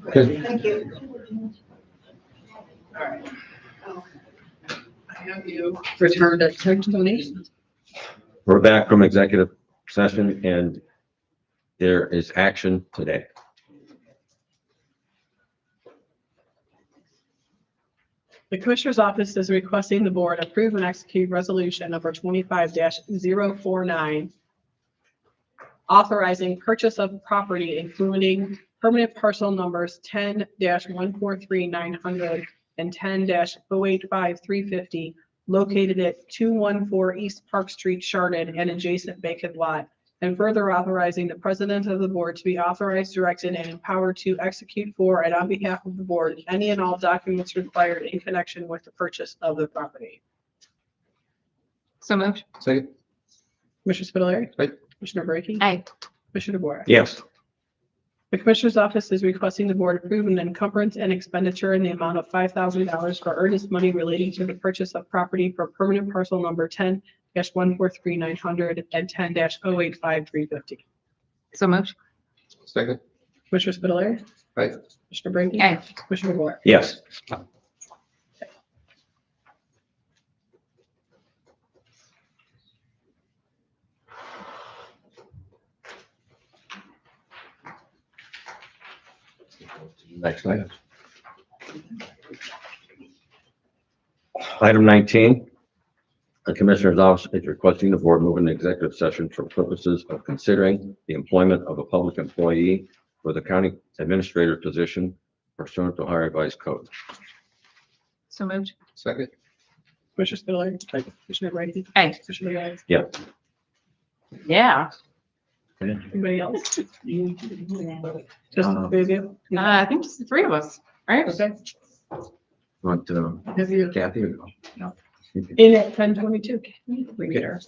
Okay. Thank you. All right. I have you returned at 10:20. We're back from executive session and there is action today. The Commissioner's Office is requesting the board approve and execute resolution number 25-049, authorizing purchase of property including permanent parcel numbers 10-143-900 and 10-085-350 located at 214 East Park Street, Chardon, and adjacent vacant lot, and further authorizing the president of the board to be authorized, directed, and empowered to execute for and on behalf of the board any and all documents required in connection with the purchase of the property. So moved. Second. Commissioner Spitaleri. Aye. Commissioner Brackey. Aye. Commissioner DeBoer. Yes. The Commissioner's Office is requesting the board approve an encumbrance and expenditure in the amount of $5,000 for earnest money relating to the purchase of property for permanent parcel number 10-143-900 and 10-085-350. So moved. Second. Commissioner Spitaleri. Aye. Commissioner Brackey. Aye. Commissioner DeBoer. Yes. Next item. Item 19. The Commissioner's Office is requesting the board move into executive session for purposes of considering the employment of a public employee for the county administrator position pursuant to Ohio Revised Code. So moved. Second. Commissioner Spitaleri. Aye. Commissioner Brackey. Aye. Commissioner DeBoer. Yeah. Yeah. Anybody else? Just the three of you? I think just the three of us, right? Okay. Want Have you Kathy or no? in at 10:22? Reader.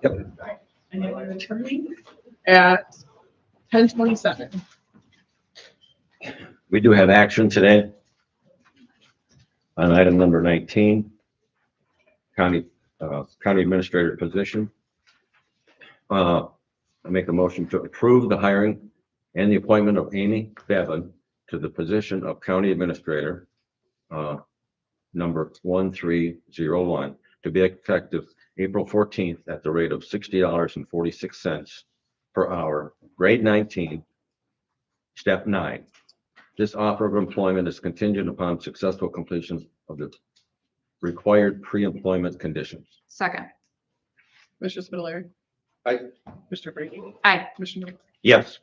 Yep. And then we're returning at 10:27. We do have action today on item number 19, county administrator position. I make a motion to approve the hiring and the appointment of Amy Bevan to the position of county administrator, number 1301, to be effective April 14th at the rate of $60.46 per hour, grade 19, step 9. This offer of employment is contingent upon successful completion of the required pre-employment conditions. Second. Mr. Spitaleri. Aye. Mr. Brady. Aye. Mr. Miller. Yes.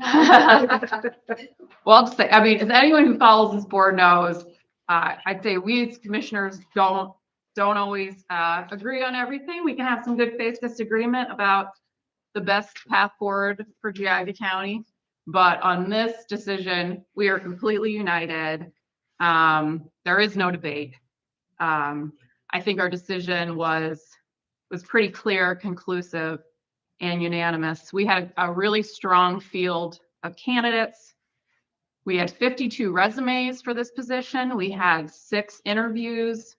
Well, I'll just say, I mean, as anyone who follows this board knows, I'd say we as commissioners don't always agree on everything. We can have some good faith disagreement about the best path forward for Geauga County. But on this decision, we are completely united. There is no debate. I think our decision was pretty clear, conclusive, and unanimous. We had a really strong field of candidates. We had 52 resumes for this position. We had 6 interviews,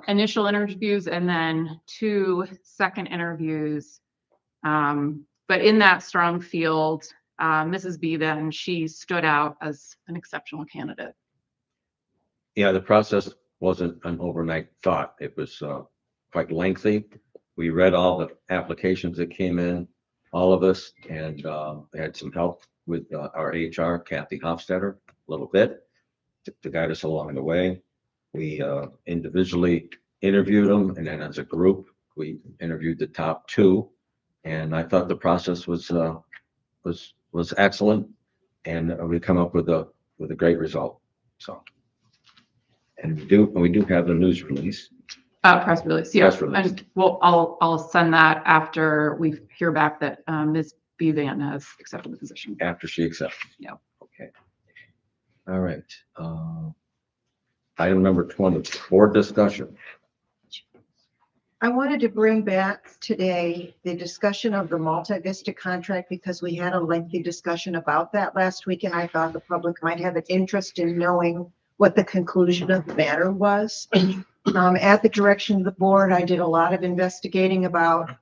initial interviews, and then 2 second interviews. But in that strong field, Mrs. Bevan, she stood out as an exceptional candidate. Yeah, the process wasn't an overnight thought. It was quite lengthy. We read all the applications that came in, all of us, and we had some help with our HR, Kathy Hofstetter, a little bit to guide us along the way. We individually interviewed them, and then as a group, we interviewed the top 2. And I thought the process was excellent, and we come up with a great result. So, and we do have the news release. Press release, yeah. Press release. And I'll send that after we hear back that Ms. Bevan has accepted the position. After she accepts. Yeah. Okay. All right. Item number 20, board discussion. I wanted to bring back today the discussion of the Multi Vista contract because we had a lengthy discussion about that last week, and I thought the public might have an interest in knowing what the conclusion of the matter was. At the direction of the board, I did a lot of investigating about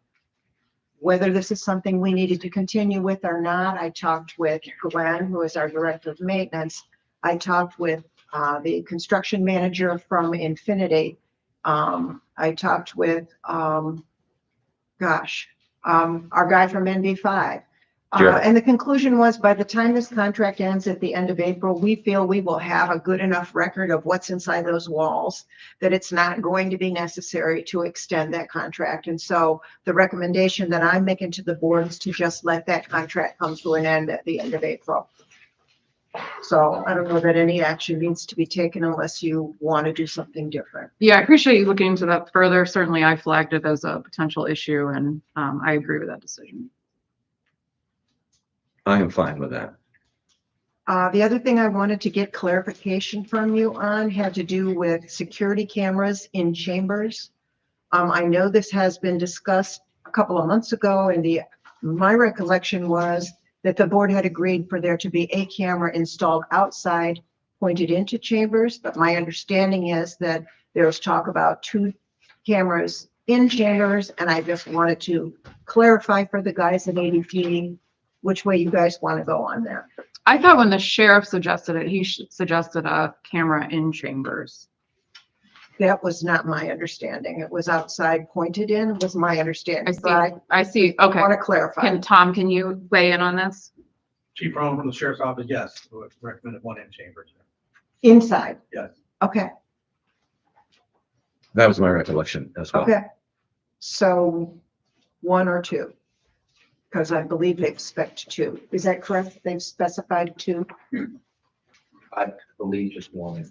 whether this is something we needed to continue with or not. I talked with Gwen, who is our director of maintenance. I talked with the construction manager from Infinity. I talked with, our guy from NV5. Sure. And the conclusion was by the time this contract ends at the end of April, we feel we will have a good enough record of what's inside those walls that it's not going to be necessary to extend that contract. And so the recommendation that I'm making to the board is to just let that contract come to an end at the end of April. So I don't know that any action needs to be taken unless you want to do something different. Yeah, I appreciate you looking into that further. Certainly, I flagged it as a potential issue, and I agree with that decision. I am fine with that. The other thing I wanted to get clarification from you on had to do with security cameras in chambers. I know this has been discussed a couple of months ago, and my recollection was that the board had agreed for there to be a camera installed outside pointed into chambers, but my understanding is that there's talk about 2 cameras in chambers, and I just wanted to clarify for the guys at ADP which way you guys want to go on that. I thought when the sheriff suggested it, he suggested a camera in chambers. That was not my understanding. It was outside pointed in, was my understanding. I see. Okay. Want to clarify. Tom, can you weigh in on this? Chief Rowan from the Sheriff's Office, yes, would recommended 1 in chambers. Inside? Yes. Okay, That was my recollection as well. okay. So 1 or 2? Because I believe they've spec'd 2. Is that correct? They've specified 2? I believe just 1.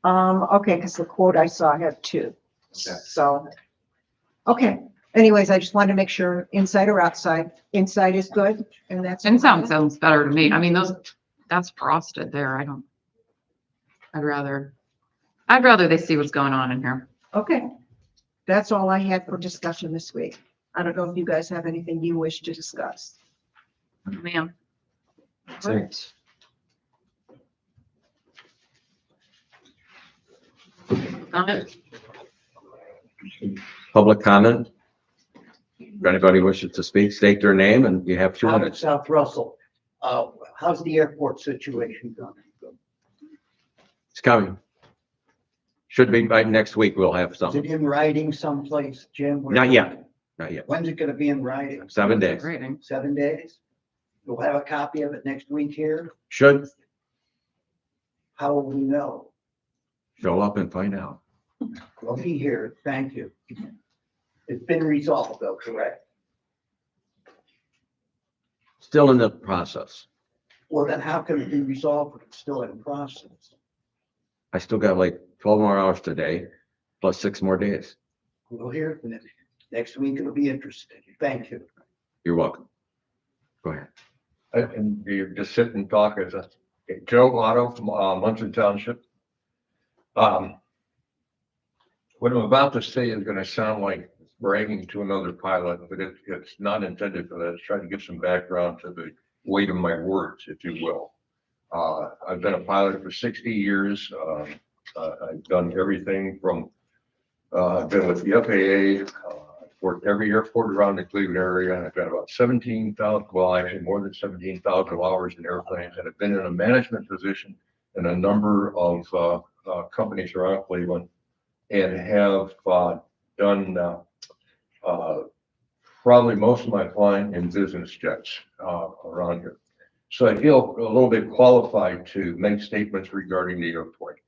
Okay, because the quote I saw had 2. So, okay. Anyways, I just wanted to make sure inside or outside. Inside is good, and that's. Inside sounds better to me. I mean, that's frosted there. I don't. I'd rather they see what's going on in here. Okay. That's all I had for discussion this week. I don't know if you guys have anything you wish to discuss. Ma'am. Thanks. Comment? Public comment? If anybody wishes to speak, state their name and you have 2 Out of minutes. South Russell. How's the airport situation going? It's coming. Should be by next week. We'll have Is it something. in writing someplace, Jim? Not yet. Not yet. When's it gonna be in writing? 7 days. 7 days? We'll have a copy of it next week here. Should How will we know? show up and find out. We'll be here. Thank you. It's been resolved though, correct? Still in the process. Well, then how can it be resolved if it's still in process? I still got like 12 more hours today, plus 6 more days. We'll hear from it. Next week it'll be interesting. Thank you. You're welcome. Go ahead. And you just sit and talk as a Joe Otto from Munson Township. What I'm about to say is gonna sound like bragging to another pilot, but it's not intended for that. It's trying to give some background to the weight of my words, if you will. I've been a pilot for 60 years. I've done everything from, I've been with the FAA, worked every airport around the Cleveland area, and I've got about 17,000, well, actually more than 17,000 hours in airplanes, and I've been in a management position in a number of companies around Cleveland, and have done probably most of my flying in business jets around here. So I feel a little bit qualified to make statements regarding the airport.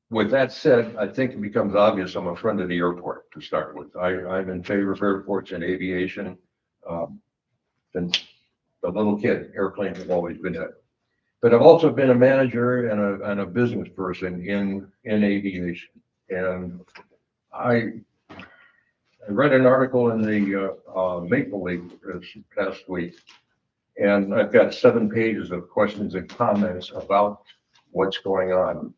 With that said, I think it becomes obvious I'm a friend of the airport to start with. I'm in favor of airports and aviation. Since a little kid, airplanes have always been it. But I've also been a manager and a business person in aviation. And I read an article in the Maple Leaf this past week, and I've got 7 pages of questions and comments about what's going on.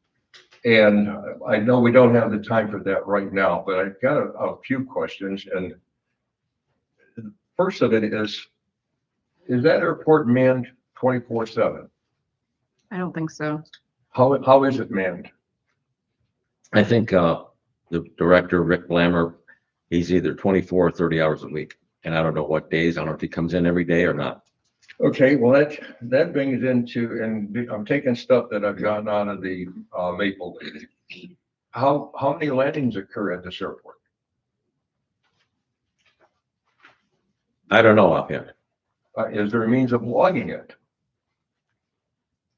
And I know we don't have the time for that right now, but I've got a few questions. And the first of it is that airport manned 24/7? I don't think so. How is it manned? I think the director, Rick Blammer, he's either 24 or 30 hours a week. And I don't know what days. I don't know if he comes in every day or not. Okay, well, that brings into, and I'm taking stuff that I've gotten out of the Maple Leaf. How many landings occur at this airport? I don't know offhand. Is there a means of logging it?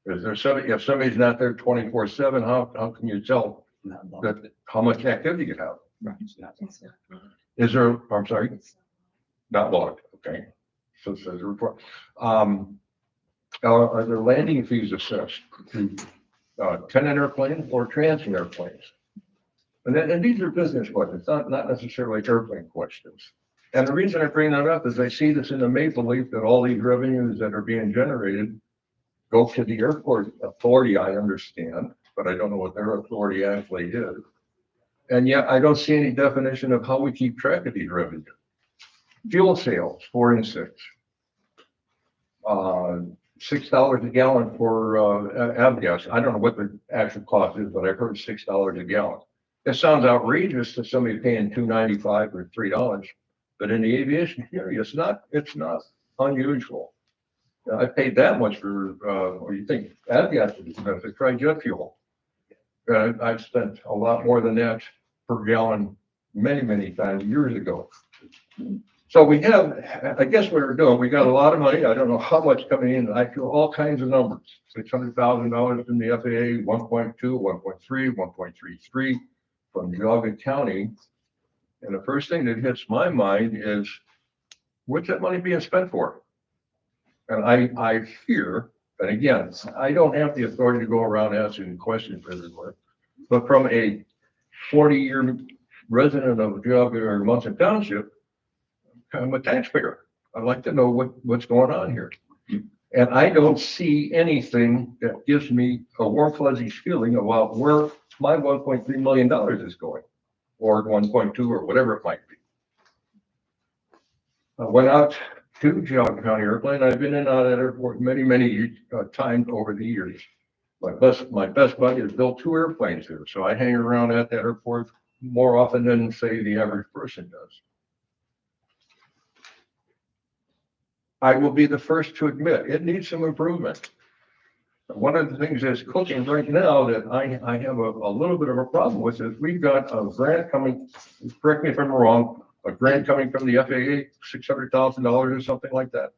Is there somebody, if somebody's not there 24/7, how can you tell that how much activity you have? Is there, I'm sorry? Not logged, okay. So it says the report. Are there landing fees assessed to tenant airplanes or transient airplanes? And these are business questions, not necessarily airplane questions. And the reason I bring that up is I see this in the Maple Leaf that all these revenues that are being generated go to the airport authority, I understand, but I don't know what their authority actually is. And yet I don't see any definition of how we keep track of these revenues. Fuel sales, 4 and 6. $6 a gallon for avgas. I don't know what the actual cost is, but I heard $6 a gallon. It sounds outrageous to somebody paying $2.95 or $3, but in the aviation community, it's not unusual. I paid that much for, what do you think? Avgas is expensive. Try jet fuel. I've spent a lot more than that per gallon many times years ago. So we have, I guess what we're doing, we got a lot of money. I don't know how much coming in. I feel all kinds of numbers. $600,000 from the FAA, 1.2, 1.3, 1.33 from Geauga County. And the first thing that hits my mind is, what's that money being spent for? And I fear, and again, I don't have the authority to go around asking questions everywhere, but from a 40-year resident of Geauga or Munson Township, I'm a taxpayer. I'd like to know what's going on here. And I don't see anything that gives me a warm fuzzy feeling about where my $1.3 million is going, or 1.2, or whatever it might be. I went out to Geauga County Airplane. I've been in and out of that airport many times over the years. My best buddy has built 2 airplanes there, so I hang around at that airport more often than, say, the average person does. I will be the first to admit it needs some improvement. One of the things that's cooking right now that I have a little bit of a problem with is we've got a grant coming, correct me if I'm wrong, a grant coming from the FAA, $600,000 or something like that.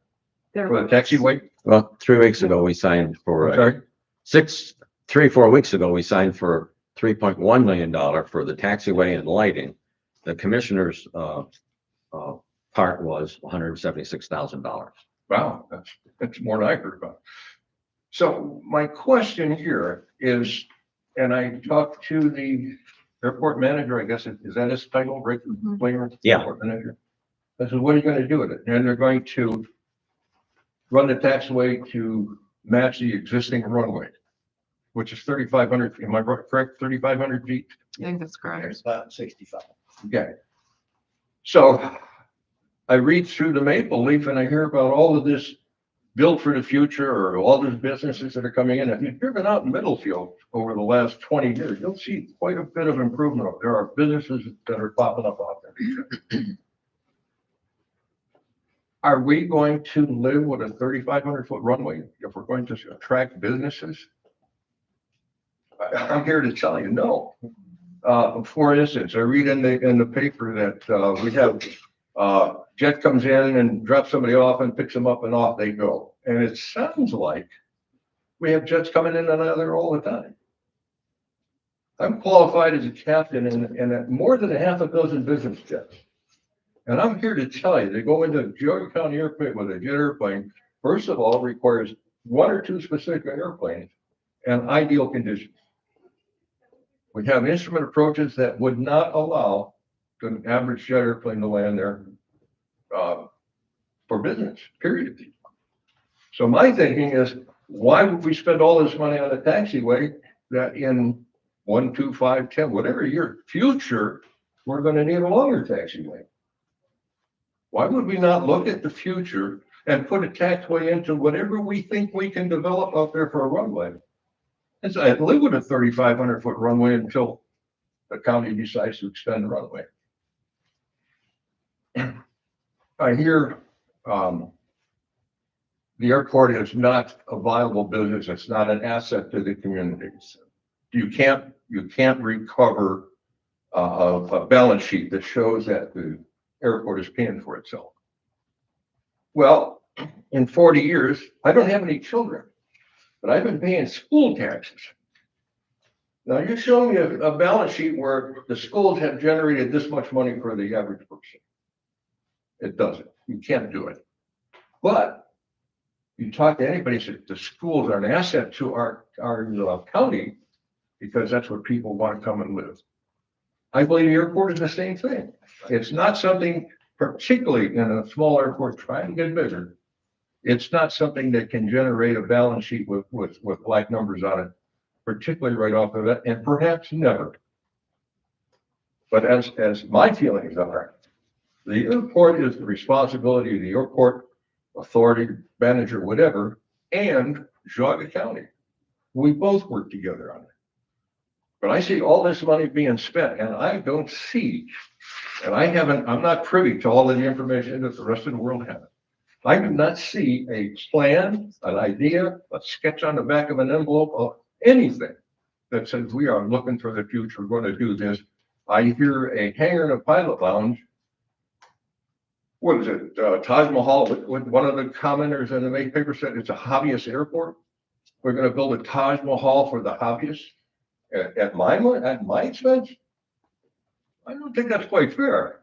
For the taxiway. Well, 3 weeks ago, we signed for, Sorry? 3 or 4 weeks ago, we signed for $3.1 million for the taxiway and lighting. The commissioner's, part was $176,000. Wow, that's more than I heard about. So my question here is, and I talked to the airport manager, I guess, is that his title, Rick Flamer? Yeah. Airport manager. I said, what are you going to do with it? And they're going to run the taxiway to match the existing runway, which is 3,500, am I correct? 3,500 feet? I think that's correct. It's about 65. Okay. So I read through the Maple Leaf and I hear about all of this built for the future, or all these businesses that are coming in. If you've driven out in Middlefield over the last 20 years, you'll see quite a bit of improvement. There are businesses that are popping up out there. Are we going to live with a 3,500-foot runway if we're going to attract businesses? I'm here to tell you, no. For instance, I read in the paper that we have jet comes in and drops somebody off and picks them up and off they go. And it sounds like we have jets coming in and out of there all the time. I'm qualified as a captain in more than a half a dozen business jets. And I'm here to tell you, to go into Geauga County Airport with a jet airplane, first of all, requires 1 or 2 specific airplanes and ideal conditions. We have instrument approaches that would not allow an average jet airplane to land there for business, period. So my thinking is, why would we spend all this money on a taxiway that in 1, 2, 5, 10, whatever year future, we're going to need a longer taxiway? Why would we not look at the future and put a taxiway into whatever we think we can develop out there for a runway? And so I'd live with a 3,500-foot runway until the county decides to extend the runway. I hear the airport is not a viable business. It's not an asset to the communities. You can't recover a balance sheet that shows that the airport is paying for itself. Well, in 40 years, I don't have any children, but I've been paying school taxes. Now you show me a balance sheet where the schools have generated this much money for the average person. It doesn't. You can't do it. But you talk to anybody, says the schools are an asset to our county because that's where people want to come and live. I believe the airport is the same thing. It's not something, particularly in a small airport trying to get bigger. It's not something that can generate a balance sheet with black numbers on it, particularly right off of it, and perhaps never. But as my feelings are, the airport is the responsibility of the airport authority, manager, whatever, and Geauga County. We both work together on it. But I see all this money being spent and I don't see, and I'm not privy to all of the information that the rest of the world has. I do not see a plan, an idea, a sketch on the back of an envelope, or anything that says we are looking for the future, we're going to do this. I hear a hangar and a pilot lounge. What is it? Taj Mahal, with one of the commenters in the paper said it's a hobbyist airport. We're going to build a Taj Mahal for the hobbyists at my expense. I don't think that's quite fair.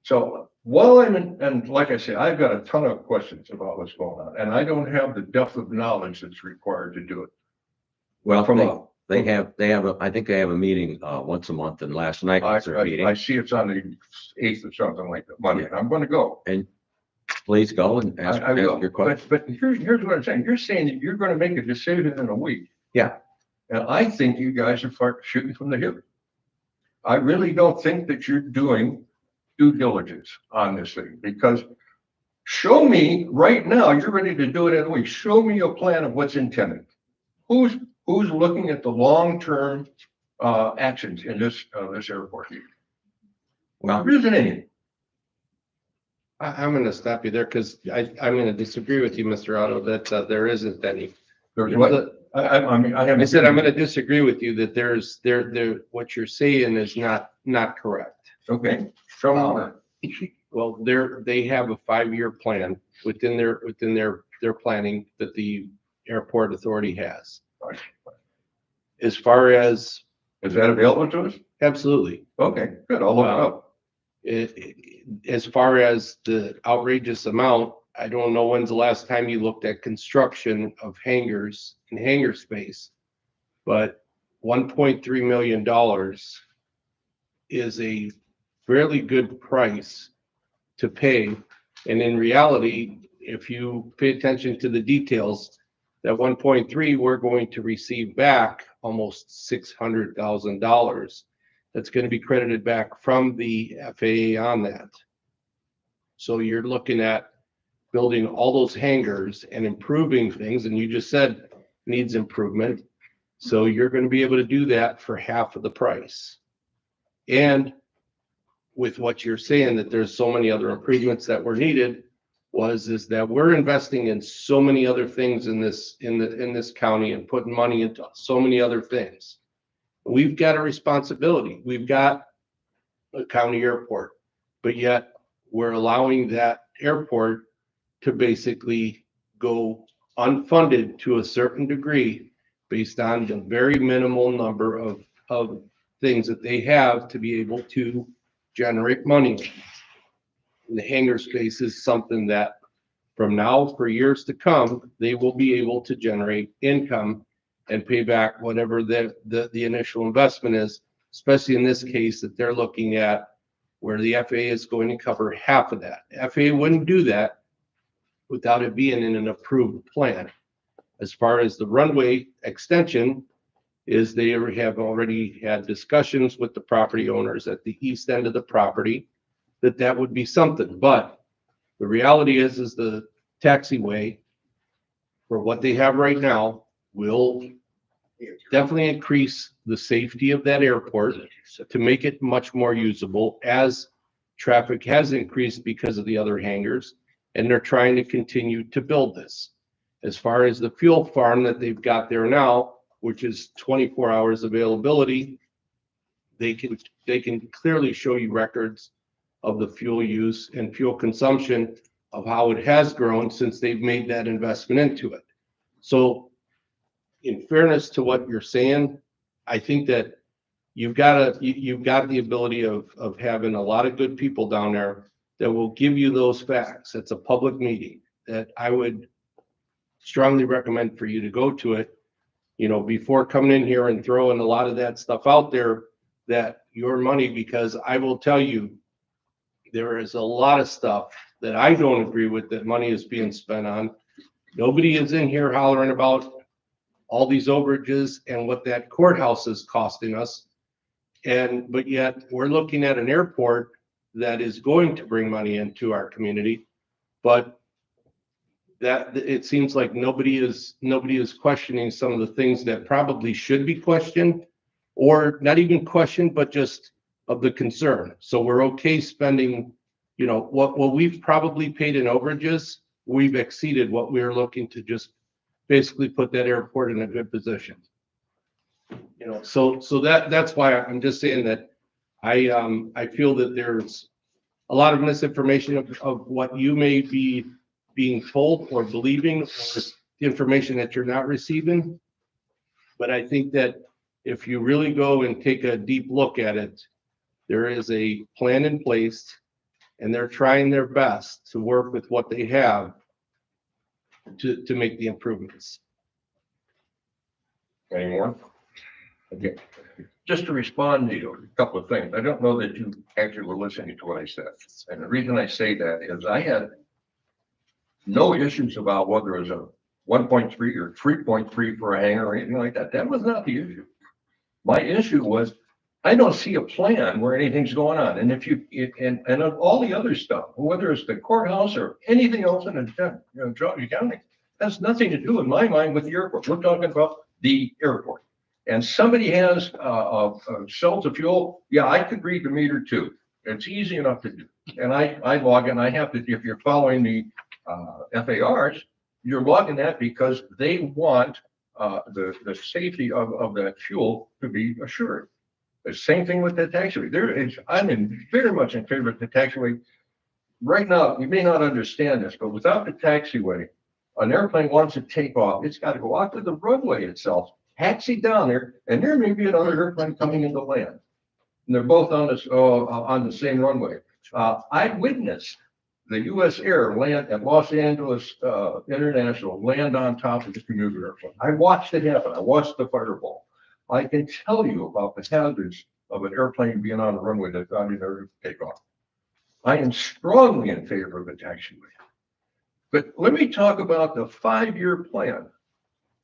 So while and like I say, I've got a ton of questions about what's going on, and I don't have the depth of knowledge that's required to do it. Well, they have, I think they have a meeting once a month, and last night was their meeting. I see it's on the 8th or something like that, Monday. I'm going to go. And please go and ask, I will, ask your question. but here's what I'm saying. You're saying that you're gonna make a decision in a week. Yeah. And I think you guys are shooting from the hip. I really don't think that you're doing due diligence on this thing, because show me right now, you're ready to do it in a week. Show me a plan of what's intended. Who's looking at the long-term actions in this airport? Well, there isn't any. I'm gonna stop you there because I'm gonna disagree with you, Mr. Otto, that there isn't any. There's what? I mean, I said, I'm gonna disagree with you that what you're saying is not correct. Okay. Show me. Well, they have a 5-year plan within their planning that the airport authority has. As far as. Is that available to us? Absolutely. Okay, good. I'll look it up. As far as the outrageous amount, I don't know when's the last time you looked at construction of hangars and hangar space, but $1.3 million is a fairly good price to pay. And in reality, if you pay attention to the details, that 1.3, we're going to receive back almost $600,000. That's going to be credited back from the FAA on that. So you're looking at building all those hangars and improving things, and you just said needs improvement. So you're going to be able to do that for half of the price. And with what you're saying, that there's so many other improvements that were needed, is that we're investing in so many other things in this county and putting money into so many other things. We've got a responsibility. We've got a county airport, but yet we're allowing that airport to basically go unfunded to a certain degree based on the very minimal number of things that they have to be able to generate money. And the hangar space is something that from now for years to come, they will be able to generate income and pay back whatever the initial investment is, especially in this case that they're looking at where the FAA is going to cover half of that. FAA wouldn't do that without it being in an approved plan. As far as the runway extension is, they have already had discussions with the property owners at the east end of the property that would be something. But the reality is the taxiway for what they have right now will definitely increase the safety of that airport to make it much more usable as traffic has increased because of the other hangars, and they're trying to continue to build this. As far as the fuel farm that they've got there now, which is 24 hours availability, they can clearly show you records of the fuel use and fuel consumption of how it has grown since they've made that investment into it. So in fairness to what you're saying, I think that you've got the ability of having a lot of good people down there that will give you those facts. It's a public meeting that I would strongly recommend for you to go to it, before coming in here and throwing a lot of that stuff out there, that your money, because I will tell you, there is a lot of stuff that I don't agree with that money is being spent on. Nobody is in here hollering about all these overages and what that courthouse is costing us. But yet we're looking at an airport that is going to bring money into our community, but that it seems like nobody is questioning some of the things that probably should be questioned, or not even questioned, but just of the concern. So we're okay spending, what we've probably paid in overages, we've exceeded what we're looking to just basically put that airport in a good position. So that's why I'm just saying that I feel that there's a lot of misinformation of what you may be being told or believing, or the information that you're not receiving. But I think that if you really go and take a deep look at it, there is a plan in place, and they're trying their best to work with what they have to make the improvements. Any more? Okay. Just to respond to you, a couple of things. I don't know that you actually were listening to what I said. And the reason I say that is I had No issues about whether it was a 1.3 or 3.3 for a hangar or anything like that. That was not the issue. My issue was, I don't see a plan where anything's going on. And if you, and of all the other stuff, whether it's the courthouse or anything else in Geauga County, has nothing to do in my mind with the airport. We're talking about the airport. And somebody has, sells a fuel, yeah, I could read the meter too. It's easy enough to do. And I log in, I have to, if you're following the, FARs, you're logging that because they want, the safety of that fuel to be assured. The same thing with the taxiway. I'm very much in favor of the taxiway. Right now, you may not understand this, but without the taxiway, an airplane wants to take off, it's got to go out to the runway itself, taxi down there, and there may be another airplane coming into land. And they're both on the same runway. I witnessed the U.S. Air land at Los Angeles International land on top of the commuter airplane. I watched it happen. I watched the fireball. I can tell you about the hazards of an airplane being on the runway that's not even ready to take off. I am strongly in favor of the taxiway. But let me talk about the 5-year plan.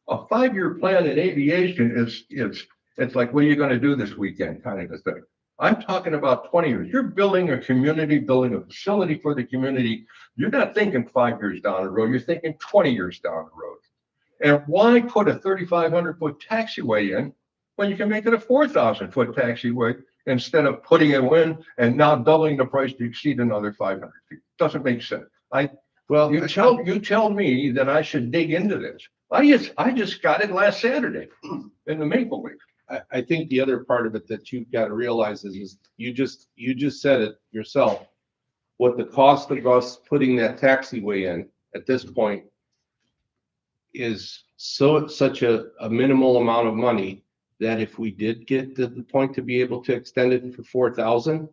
A 5-year plan in aviation it's like, what are you going to do this weekend kind of a thing. I'm talking about 20 years. You're building a community, building a facility for the community. You're not thinking 5 years down the road. You're thinking 20 years down the road. And why put a 3,500 foot taxiway in when you can make it a 4,000 foot taxiway instead of putting it in and now doubling the price to exceed another 500 feet? Doesn't make sense. You tell me that I should dig into this. I just got it last Saturday in the Maple Leaf. I think the other part of it that you've got to realize is you just said it yourself. What the cost of us putting that taxiway in at this point is such a minimal amount of money that if we did get to the point to be able to extend it for 4,000,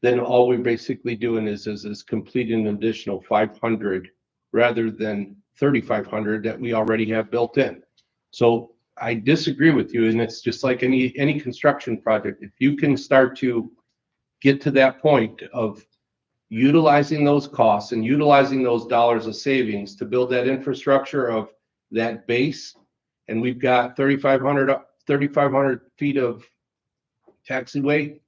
then all we're basically doing is completing an additional 500 rather than 3,500 that we already have built in. So I disagree with you, and it's just like any construction project. If you can start to get to that point of utilizing those costs and utilizing those dollars of savings to build that infrastructure of that base, and we've got 3,500 feet of taxiway,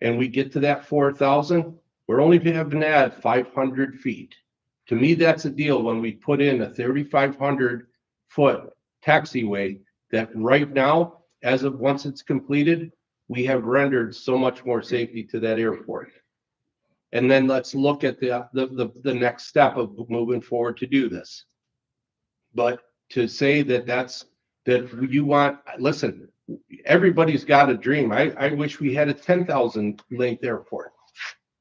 and we get to that 4,000, we're only having to add 500 feet. To me, that's a deal when we put in a 3,500 foot taxiway that right now, as of once it's completed, we have rendered so much more safety to that airport. And then let's look at the next step of moving forward to do this. But to say that you want, listen, everybody's got a dream. I wish we had a 10,000 length airport,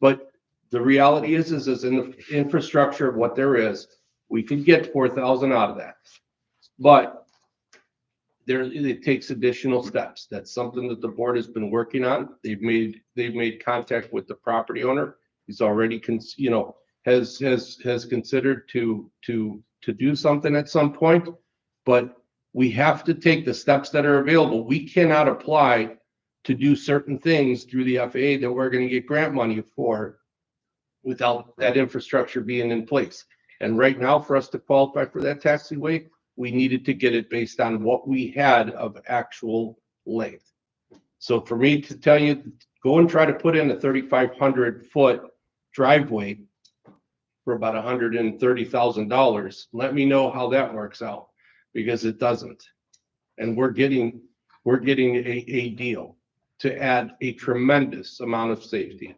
but the reality is in the infrastructure of what there is, we could get 4,000 out of that. But it takes additional steps. That's something that the board has been working on. They've made contact with the property owner. He's already has considered to do something at some point, but we have to take the steps that are available. We cannot apply to do certain things through the FAA that we're going to get grant money for without that infrastructure being in place. And right now, for us to qualify for that taxiway, we needed to get it based on what we had of actual length. So for me to tell you, go and try to put in a 3,500 foot driveway for about $130,000, let me know how that works out, because it doesn't. And we're getting a deal to add a tremendous amount of safety.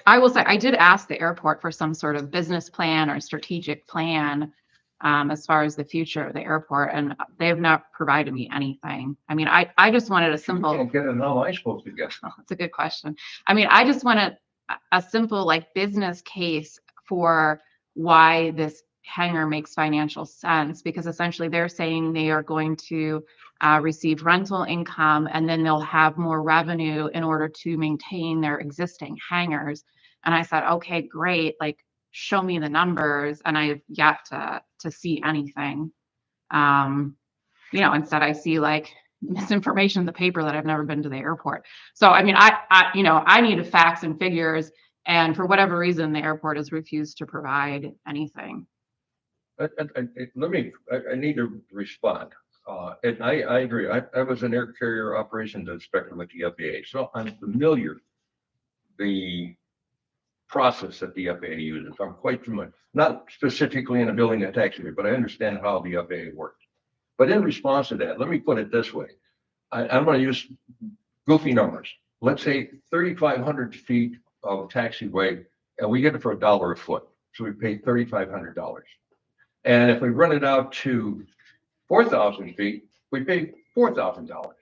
I will say, I did ask the airport for some sort of business plan or strategic plan as far as the future of the airport, and they have not provided me anything. I mean, I just wanted a simple. How am I supposed to get? Oh, that's a good question. I mean, I just wanted a simple like business case for why this hangar makes financial sense, because essentially they're saying they are going to receive rental income and then they'll have more revenue in order to maintain their existing hangars. And I said, okay, great. Like, show me the numbers. And I have yet to see anything. Instead I see like misinformation in the paper that I've never been to the airport. So, I mean, I needed facts and figures And for whatever reason, the airport has refused to provide anything. I need to respond. And I agree. I was an air carrier operations inspector with the FAA, so I'm familiar the process that the FAA uses. I'm quite familiar, not specifically in a building a taxiway, but I understand how the FAA works. But in response to that, let me put it this way. I'm going to use goofy numbers. Let's say 3,500 feet of taxiway, and we get it for $1 a foot. So we pay $3,500. And if we run it out to 4,000 feet, we pay $4,000.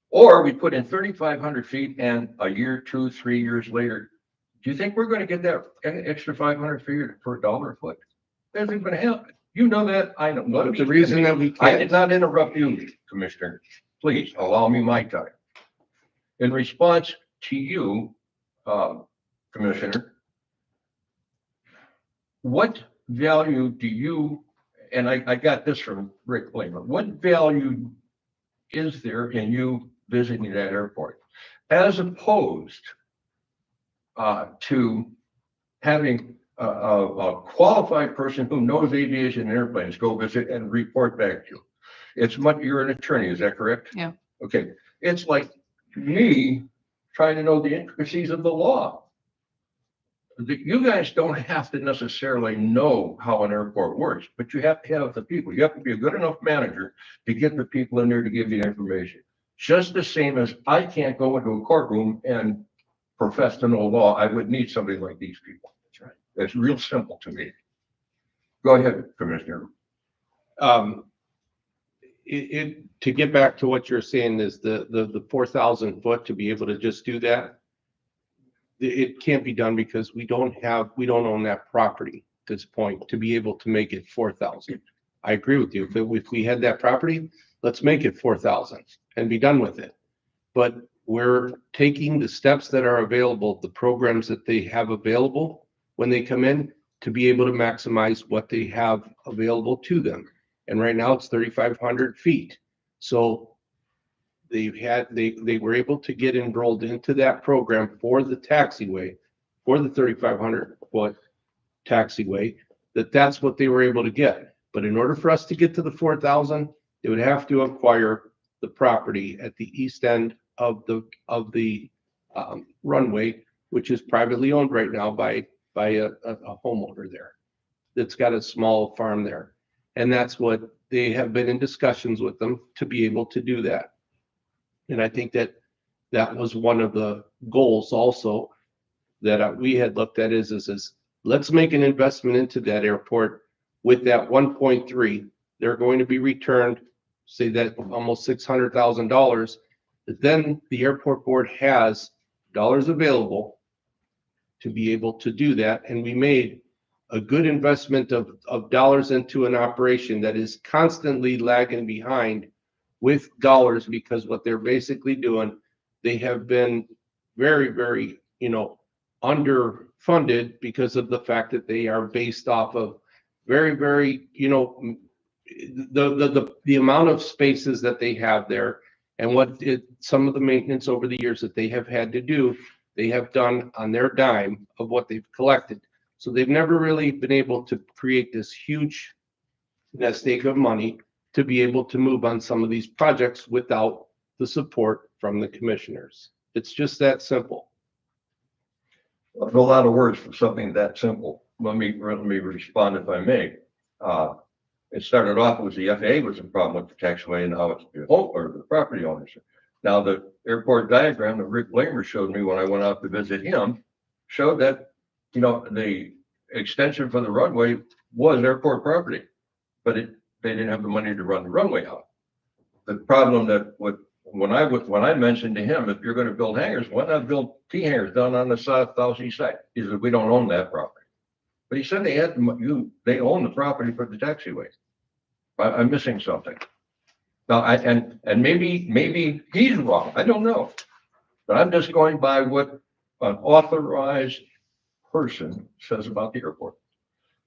Or we put in 3,500 feet and a year, 2, 3 years later, do you think we're going to get that extra 500 feet for $1 a foot? That isn't going to happen. You know that. I know. But the reason that we I can't, did not interrupt you, Commissioner. Please allow me my time. In response to you, Commissioner, what value do you, and I got this from Rick Blamer, what value is there in you visiting that airport as opposed to having a qualified person who knows aviation and airplanes go visit and report back to you? It's much, you're an attorney, is that correct? Yeah. Okay, it's like me trying to know the intricacies of the law. You guys don't have to necessarily know how an airport works, but you have to have the people. You have to be a good enough manager to get the people in there to give you information. Just the same as I can't go into a courtroom and profess to know law. I would need somebody like these people. That's right. It's real simple to me. Go ahead, Commissioner. To get back to what you're saying is the 4,000 foot to be able to just do that. It can't be done because we don't own that property at this point to be able to make it 4,000. I agree with you. If we had that property, let's make it 4,000 and be done with it. But we're taking the steps that are available, the programs that they have available when they come in to be able to maximize what they have available to them. And right now it's 3,500 feet. So they were able to get enrolled into that program for the taxiway, for the 3,500 foot taxiway, that's what they were able to get. But in order for us to get to the 4,000, they would have to acquire the property at the east end of the runway, which is privately owned right now by a homeowner there that's got a small farm there. And that's what they have been in discussions with them to be able to do that. And I think that was one of the goals also that we had looked at is let's make an investment into that airport with that 1.3. They're going to be returned, say that almost $600,000. But then the airport board has dollars available to be able to do that. And we made a good investment of dollars into an operation that is constantly lagging behind with dollars, because what they're basically doing, they have been very, very, underfunded because of the fact that they are based off of very, very, the amount of spaces that they have there and some of the maintenance over the years that they have had to do, they have done on their dime of what they've collected. So they've never really been able to create this huge nest egg of money to be able to move on some of these projects without the support from the commissioners. It's just that simple. That's a lot of words for something that simple. Let me respond if I may. It started off as the FAA was a problem with the taxiway, and now it's the property owners. Now the airport diagram that Rick Blamer showed me when I went out to visit him showed that, the extension for the runway was airport property, but they didn't have the money to run the runway out. The problem when I mentioned to him, if you're going to build hangars, why not build T hangars down on the southeast side? He said, we don't own that property. But he said they own the property for the taxiway. I'm missing something. Now, and maybe he's wrong. I don't know. But I'm just going by what an authorized person says about the airport.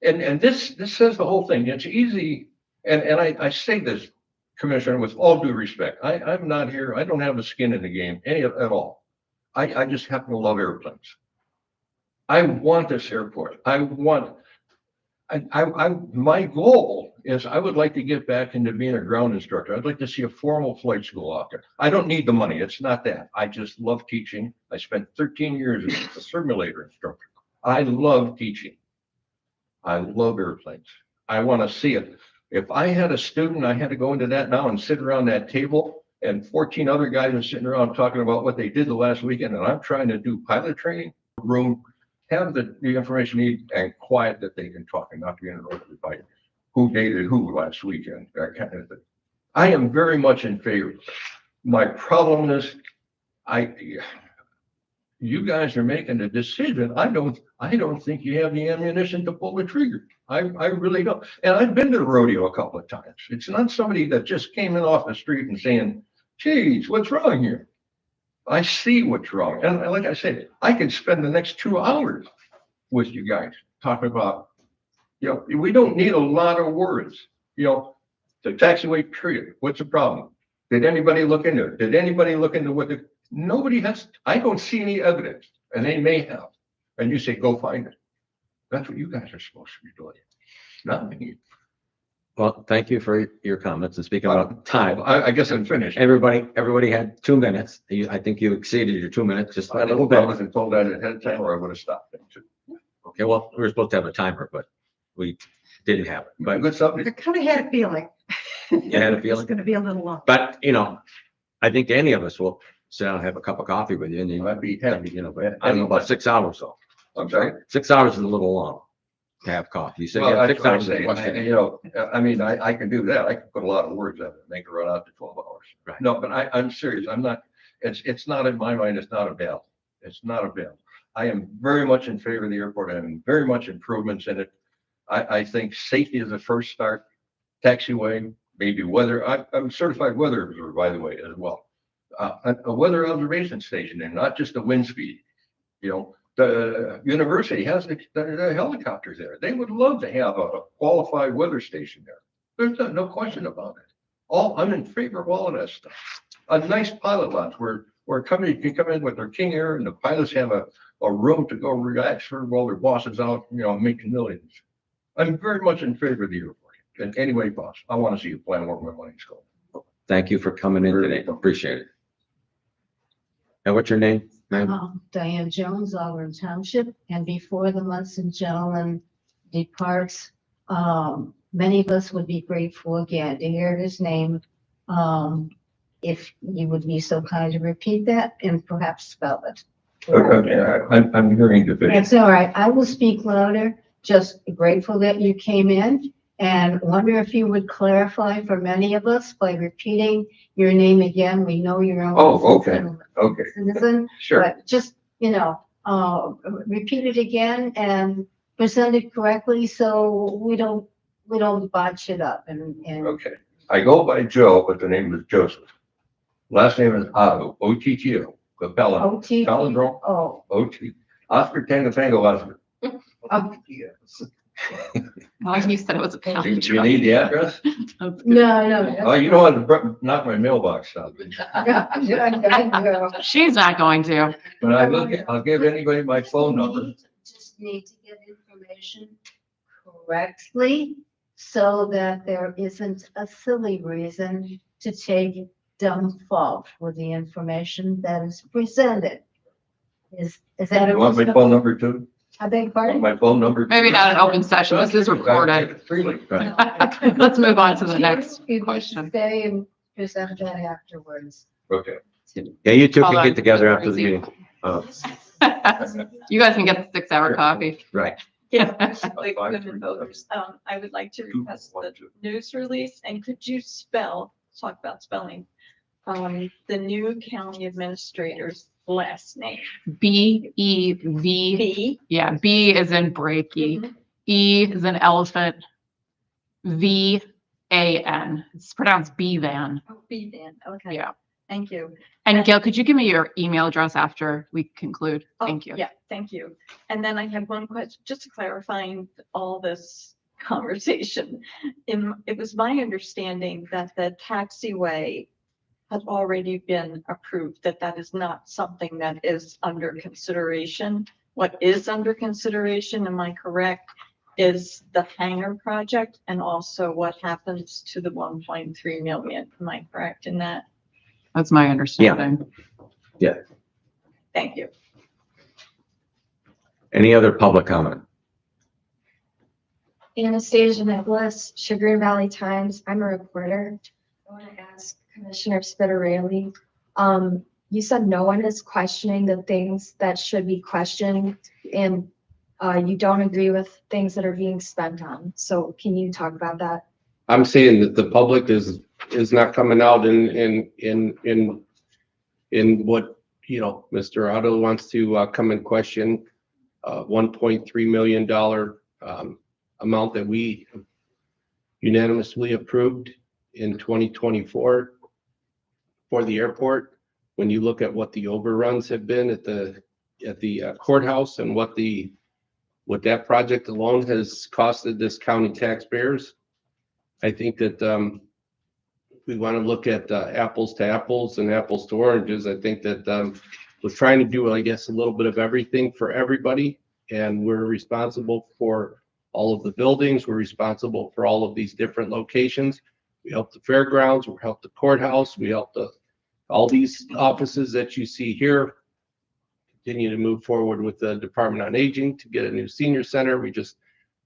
And this says the whole thing. It's easy. And I say this, Commissioner, with all due respect. I'm not here. I don't have a skin in the game at all. I just happen to love airplanes. I want this airport. My goal is I would like to get back into being a ground instructor. I'd like to see a formal flight school out there. I don't need the money. It's not that. I just love teaching. I spent 13 years as a simulator instructor. I love teaching. I love airplanes. I want to see it. If I had a student, I had to go into that now and sit around that table and 14 other guys are sitting around talking about what they did the last weekend, and I'm trying to do pilot training, room, have the information need and quiet that they can talk and not be interrupted by who dated who last weekend, that kind of thing. I am very much in favor. My problem is, you guys are making a decision. I don't think you have the ammunition to pull the trigger. I really don't. And I've been to the rodeo a couple of times. It's not somebody that just came in off the street and saying, geez, what's wrong here? I see what's wrong. And like I said, I can spend the next 2 hours with you guys talking about, we don't need a lot of words, the taxiway period. What's the problem? Did anybody look into it? Did anybody look into nobody has, I don't see any evidence, and they may have. And you say, go find it. That's what you guys are supposed to be doing. Not me. Well, thank you for your comments and speaking about time. I guess I'm finished. Everybody had 2 minutes. I think you exceeded your 2 minutes just a little I bit. wasn't told that ahead of time or I would have stopped it. Okay, well, we were supposed to have a timer, but we didn't have it. But good stuff. I kind of had a feeling. you had a It's feeling. going to be a little long. But, I think any of us will sit down and have a cup of coffee with you and then, I'd be happy. but I don't know, about 6 hours though. I'm sorry. 6 hours is a little long to have coffee. You said you Well, had that's 6 what I'm hours. to saying. question. I can do that. I can put a lot of words on it, make it run out to 12 hours. Right. No, but I'm serious. I'm not, it's not in my mind, it's not a battle. It's not a battle. I am very much in favor of the airport. I'm very much improvements in it. I think safety is the first start. Taxiway, maybe weather. I'm a certified weather observer, by the way, as well. A weather observation station and not just a wind speed. The university has the helicopters there. They would love to have a qualified weather station there. There's no question about it. I'm in favor of all of that stuff. A nice pilot lounge where a company can come in with their King Air and the pilots have a room to go relax while their boss is out, making millions. I'm very much in favor of the airport. And anyway, boss, I want to see you plan where my money's going. Thank you for coming in today. Appreciate it. And what's your name, ma'am? Diane Jones, Auburn Township, and before the Munson gentleman departs, many of us would be grateful again to hear his name. If you would be so kind to repeat that and perhaps spell it. Okay, I'm hearing division. That's all right. I will speak louder. Just grateful that you came in and wonder if you would clarify for many of us by repeating your name again. We know you're on. Oh, okay, okay. Citizen, Sure. but just, repeat it again and present it correctly so we don't botch it up and. Okay. I go by Joe, but the name is Joseph. Last name is Otto, O-T-T-O, Capella. O-T-T-O. Palindrome, O-T, Oscar Tango Tango Oscar. Well, you said it was a Do you palindrome. need the address? No. Oh, you know how to knock my mailbox down. She's not going to. But I'll give anybody my phone number. Just need to get information correctly so that there isn't a silly reason to take dumb fault with the information that is presented. Is that? You want my phone number too? I beg Want pardon? my phone number? Maybe not an open session. This is recorded. Freely. Let's move on to the next You can question. stay and present that afterwards. Okay. Yeah, you two Hold can on. get together after the meeting. You guys can get the 6-hour coffee. Right. Yeah, like women voters. I would like to request the news release, and could you talk about spelling, the new county administrator's last name? B-E-V. B. Yeah, B is in breaky. E is an elephant. V-A-N. It's pronounced B-Van. Oh, B then, okay. Yeah. Thank you. And Gail, could you give me your email address after we conclude? Oh, Thank you. Yeah, thank you. And then I have one question, just clarifying all this conversation. It was my understanding that the taxiway had already been approved, that is not something that is under consideration what is under consideration, am I correct, is the hangar project and also what happens to the 1.3 million. Am I correct in that? That's my understanding. Yeah. Thank you. Any other public comment? Anastasia Nicholas, Sugar Valley Times. I'm a reporter. I want to ask Commissioner Spitareelli. You said no one is questioning the things that should be questioned, and you don't agree with things that are being spent on. So can you talk about that? I'm saying that the public is not coming out in what, you know, Mr. Otto wants to come and question $1.3 million amount that we unanimously approved in 2024 for the airport. When you look at what the overruns have been at the courthouse and what that project alone has costed this county taxpayers, I think that we want to look at apples to apples and apples to oranges. I think that we're trying to do, I guess, a little bit of everything for everybody, and we're responsible for all of the buildings. We're responsible for all of these different locations. We help the fairgrounds, we help the courthouse, we help all these offices that you see here. Continue to move forward with the Department on Aging to get a new senior center. We just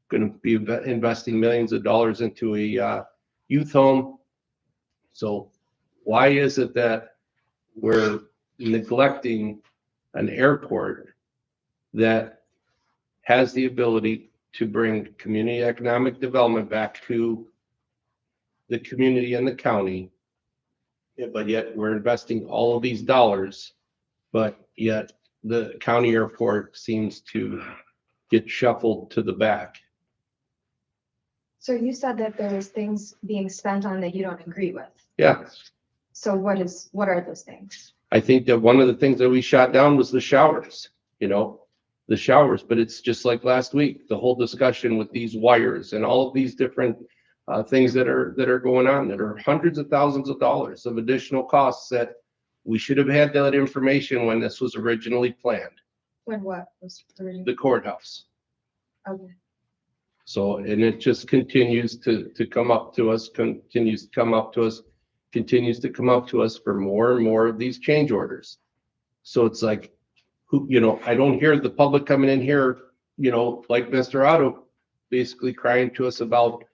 going to be investing millions of dollars into a youth home. So why is it that we're neglecting an airport that has the ability to bring community economic development back to the community and the county, but yet we're investing all of these dollars, but yet the county airport seems to get shuffled to the back? So you said that there was things being spent on that you don't agree with. Yeah, So what are those things? I think that one of the things that we shot down was the showers, the showers, but it's just like last week, the whole discussion with these wires and all of these different things that are going on that are hundreds of thousands of dollars of additional costs that we should have had that information when this was originally planned, When what was the courthouse. Okay. So, and it just continues to come up to us, continues to come up to us for more and more of these change orders. So it's like, I don't hear the public coming in here, like Mr. Otto, basically crying to us about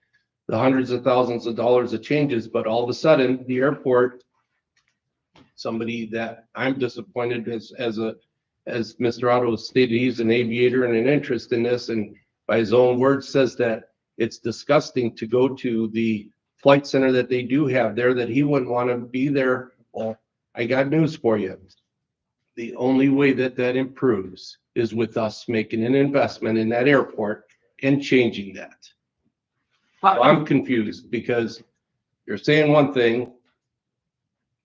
the hundreds of thousands of dollars of changes, but all of a sudden, the airport, somebody that I'm disappointed as Mr. Otto stated, he's an aviator and an interest in this, and by his own words says that it's disgusting to go to the flight center that they do have there, that he wouldn't want to be there. Well, I got news for you. The only way that improves is with us making an investment in that airport and changing that. So I'm confused because you're saying one thing,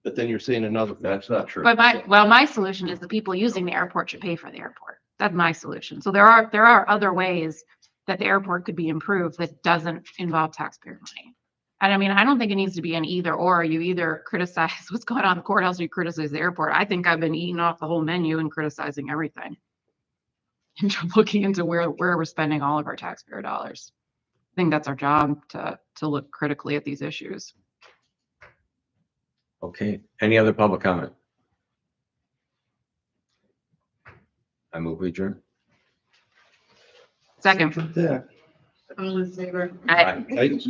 but then you're saying another. That's not true. But my solution is the people using the airport should pay for the airport. That's my solution. So there are other ways that the airport could be improved that doesn't involve taxpayer money. And I mean, I don't think it needs to be an either or. You either criticize what's going on in the courthouse or you criticize the airport. I think I've been eating off the whole menu and criticizing everything. And looking into where we're spending all of our taxpayer dollars. I think that's our job to look critically at these issues. Okay, any other public comment? I move we adjourn. Second. Yeah. All in favor? Aye. Right?